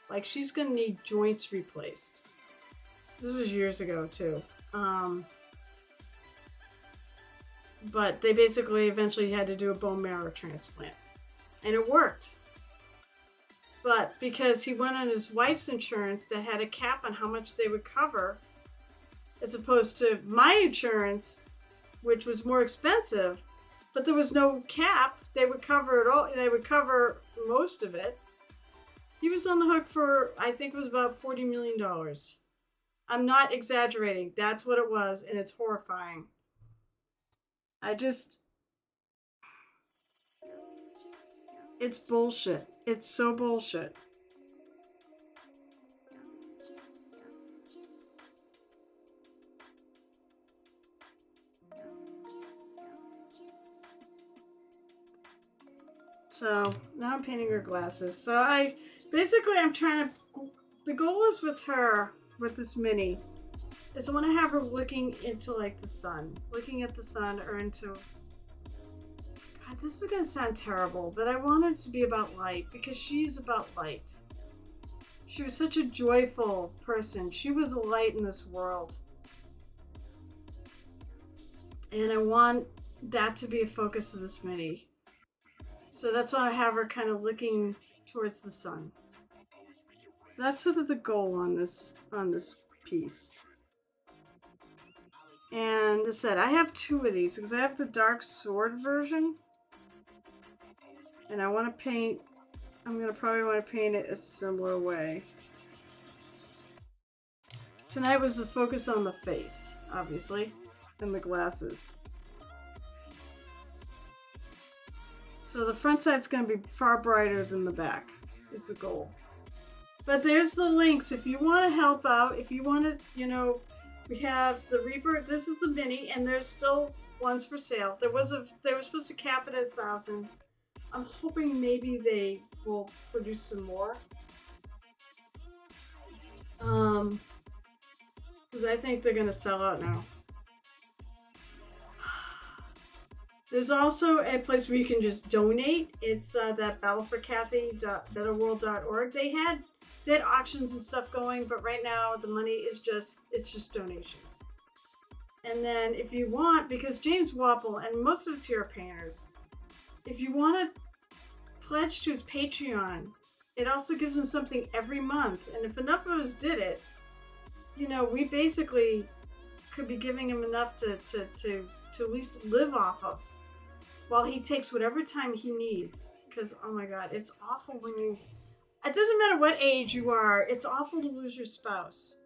Like, she's gonna need joints replaced. This was years ago, too. But they basically eventually had to do a bone marrow transplant. And it worked. But because he went on his wife's insurance that had a cap on how much they would cover, as opposed to my insurance, which was more expensive, but there was no cap. They would cover it all. They would cover most of it. He was on the hook for, I think it was about $40 million. I'm not exaggerating. That's what it was, and it's horrifying. It's bullshit. It's so bullshit. So now I'm painting her glasses. So I'm trying to, the goal is with her, with this mini, is I want to have her looking into like the sun, looking at the sun or into, God, this is going to sound terrible, but I want it to be about light because she's about light. She was such a joyful person. She was a light in this world. And I want that to be a focus of this mini. So that's why I have her kind of looking towards the sun. So that's sort of the goal on this piece. And as I said, I have 2 of these because I have the dark sword version. And I want to paint, I'm going to probably want to paint it a similar way. Tonight was the focus on the face, obviously, and the glasses. So the front side's going to be far brighter than the back, is the goal. But there's the links if you want to help out, if you want to, we have the Reaper, this is the mini, and there's still ones for sale. They were supposed to cap it at 1,000. I'm hoping maybe they will produce some more. Because I think they're going to sell out now. There's also a place where you can just donate. It's that battleforcathy.betterworld.org. They had auctions and stuff going, but right now the money is just donations. And then if you want, because James Wappel and most of us here are painters, if you want to pledge to his Patreon, it also gives him something every month. And if enough of us did it, we basically could be giving him enough to at least live off of while he takes whatever time he needs. Because, oh my God, it's awful when it doesn't matter what age you are, it's awful to lose your spouse.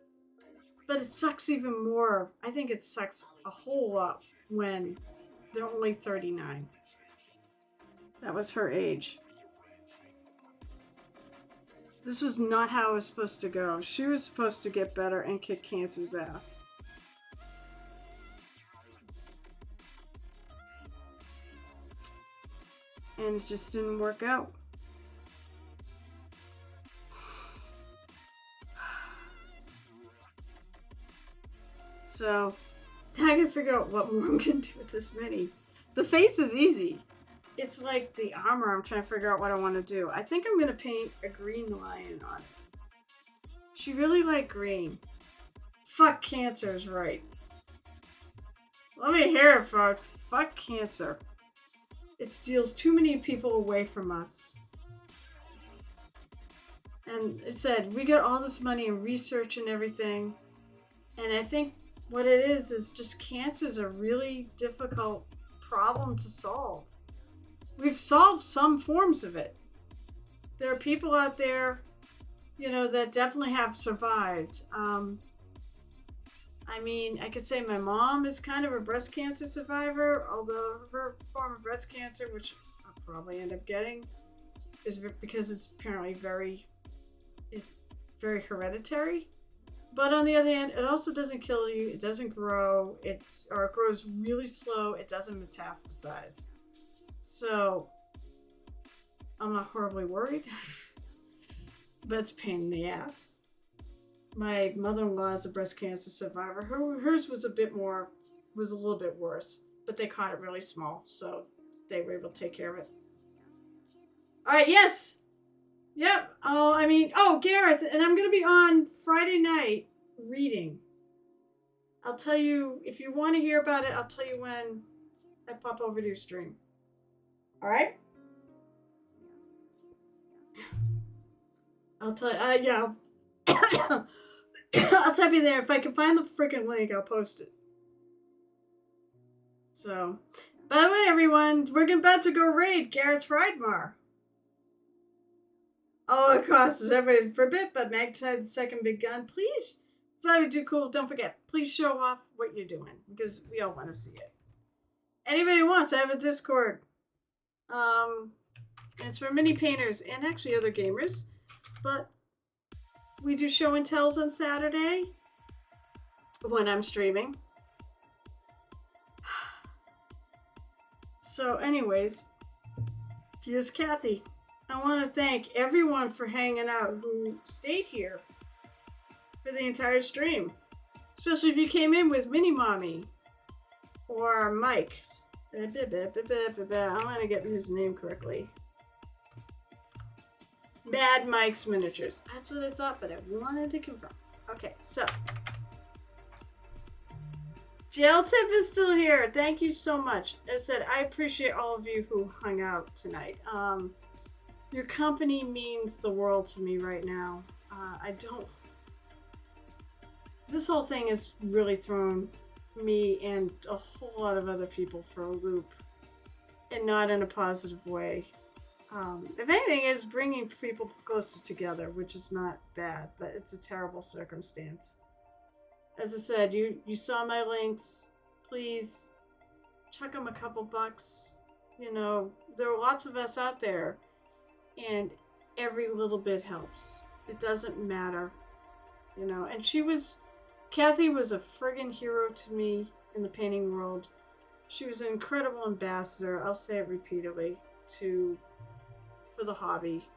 But it sucks even more. I think it sucks a whole lot when they're only 39. That was her age. This was not how it was supposed to go. She was supposed to get better and kick cancer's ass. And it just didn't work out. So, now I gotta figure out what more I'm gonna do with this mini. The face is easy. It's like the armor. I'm trying to figure out what I want to do. I think I'm gonna paint a green lion on it. She really liked green. Fuck cancer is right. Let me hear it, folks. Fuck cancer. It steals too many people away from us. And it said, we got all this money in research and everything. And I think what it is just cancer is a really difficult problem to solve. We've solved some forms of it. There are people out there, that definitely have survived. I mean, I could say my mom is kind of a breast cancer survivor, although her form of breast cancer, which I'll probably end up getting, is because it's apparently very hereditary. But on the other hand, it also doesn't kill you. It doesn't grow. It grows really slow. It doesn't metastasize. So I'm not horribly worried, but it's a pain in the ass. My mother-in-law is a breast cancer survivor. Hers was a little bit worse, but they caught it really small, so they were able to take care of it. All right, yes. Yep. Gareth, and I'm going to be on Friday night reading. I'll tell you, if you want to hear about it, I'll tell you when I pop over to your stream. All right? I'll tell you, yeah. I'll type you there. If I can find the freaking link, I'll post it. So, by the way, everyone, we're about to go raid Garrett's Ridemar. Oh, it costs everybody for a bit, but Magpie the second big gun. Please, if I do cool, don't forget, please show off what you're doing, because we all want to see it. Anybody who wants, I have a Discord. It's for mini painters and actually other gamers, but we do show and tells on Saturday when I'm streaming. So anyways, here's Cathy. I want to thank everyone for hanging out who stayed here for the entire stream. Especially if you came in with Mini Mommy or Mike. I'm going to get his name correctly. Mad Mike's Miniatures. That's what I thought, but I wanted to confirm. Okay, so. Jail Tip is still here. Thank you so much. As I said, I appreciate all of you who hung out tonight. Your company means the world to me right now. This whole thing has really thrown me and a whole lot of other people for a loop. And not in a positive way. If anything, it's bringing people closer together, which is not bad, but it's a terrible circumstance. As I said, you saw my links. Please chuck them a couple bucks. There are lots of us out there, and every little bit helps. It doesn't matter, and Cathy was a friggin' hero to me in the painting world. She was an incredible ambassador, I'll say it repeatedly, for the hobby.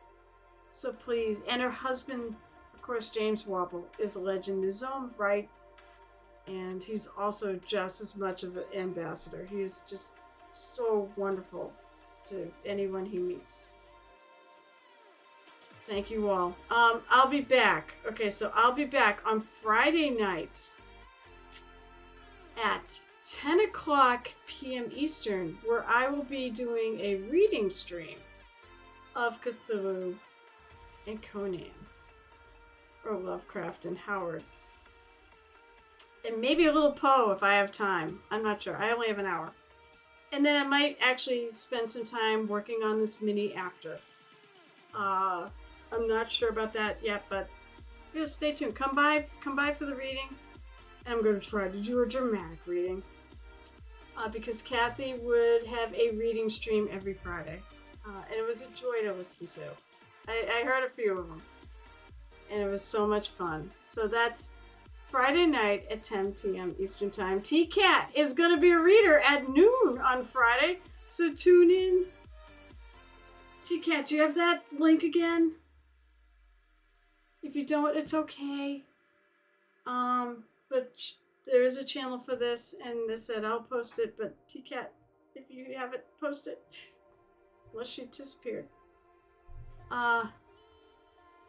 So please, and her husband, of course, James Wappel, is a legend in his own right, and he's also just as much of an ambassador. He's just so wonderful to anyone he meets. Thank you all. I'll be back. Okay, so I'll be back on Friday night at 10 o'clock p.m. Eastern, where I will be doing a reading stream of Cthulhu and Conan, or Lovecraft and Howard. And maybe a little Poe if I have time. I'm not sure. I only have an hour. And then I might actually spend some time working on this mini after. I'm not sure about that yet, but stay tuned. Come by for the reading. And I'm going to try to do a dramatic reading. Because Cathy would have a reading stream every Friday. And it was a joy to listen to. I heard a few of them. and it was so much fun. So that's Friday night at 10 p.m. Eastern Time. T-Cat is going to be a reader at noon on Friday, so tune in. T-Cat, do you have that link again? If you don't, it's okay. But there is a channel for this, and I said I'll post it, but T-Cat, if you have it, post it. Unless she disappeared. But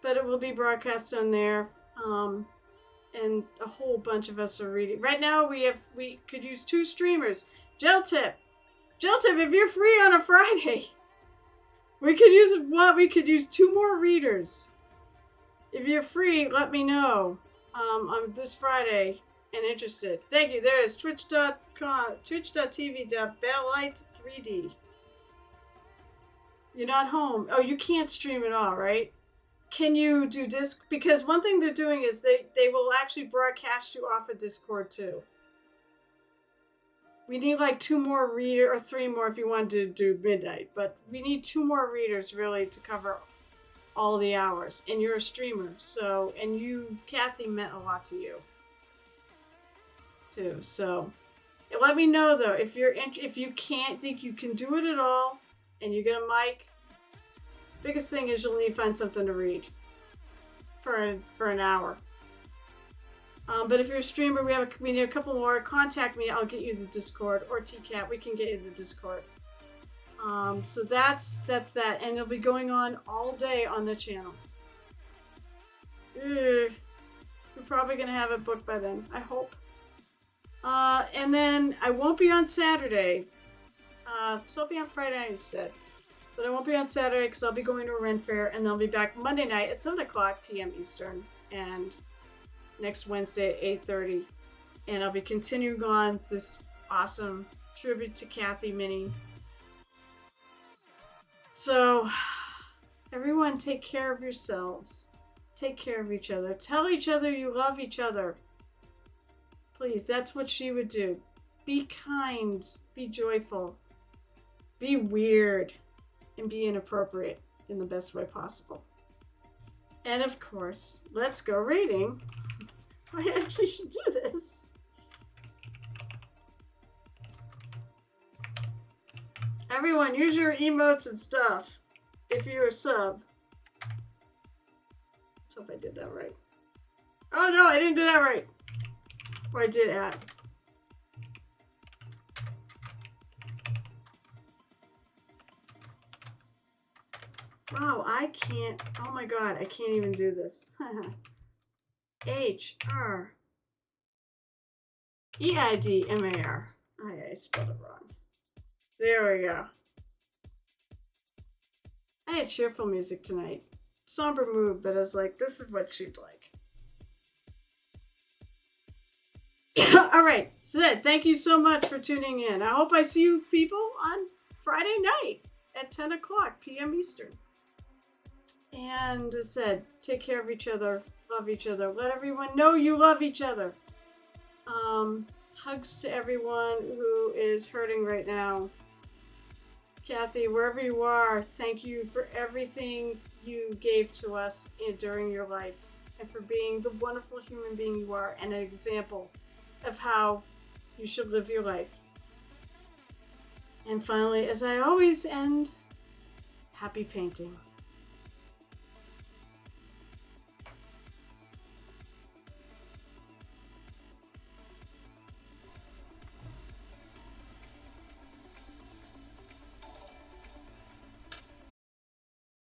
it will be broadcast on there. And a whole bunch of us are reading. Right now we could use 2 streamers. Gel Tip, if you're free on a Friday, we could use 2 more readers. If you're free, let me know. On this Friday and interested. Thank you. There is twitch.tv/Belllight3D. You're not home. Oh, you can't stream at all, right? Can you do disc? Because one thing they're doing is they will actually broadcast you off of Discord too. We need like 2 more reader or 3 more if you wanted to do midnight, but we need 2 more readers really to cover all the hours. And you're a streamer, so, and you, Cathy, meant a lot to you too. So let me know though if you can't think you can do it at all, and you get a mic. Biggest thing is you'll need to find something to read for an hour. But if you're a streamer, we need a couple more. Contact me. I'll get you the Discord, or T-Cat. We can get you the Discord. So that's that, and it'll be going on all day on the channel. We're probably gonna have it booked by then. I hope. And then I won't be on Saturday. So I'll be on Friday night instead. But I won't be on Saturday because I'll be going to a Ren Fair, and then I'll be back Monday night at 7 o'clock p.m. Eastern, and next Wednesday at 8:30. And I'll be continuing on this awesome tribute to Cathy mini. So, everyone, take care of yourselves. Take care of each other. Tell each other you love each other. Please, that's what she would do. Be kind. Be joyful. Be weird. And be inappropriate in the best way possible. And of course, let's go rating. I actually should do this. Everyone, use your emotes and stuff if you're a sub. Let's hope I did that right. Oh no, I didn't do that right. Or I did add. Wow, I can't. Oh my god, I can't even do this. HREIDMAR. I spelled it wrong. There we go. I had cheerful music tonight. Somber mood, but I was like, this is what she'd like. Alright, Sid, thank you so much for tuning in. I hope I see you people on Friday night at 10 o'clock p.m. Eastern. And as I said, take care of each other, love each other, let everyone know you love each other. Hugs to everyone who is hurting right now. Cathy, wherever you are, thank you for everything you gave to us during your life, and for being the wonderful human being you are, and an example of how you should live your life. And finally, as I always end, happy painting.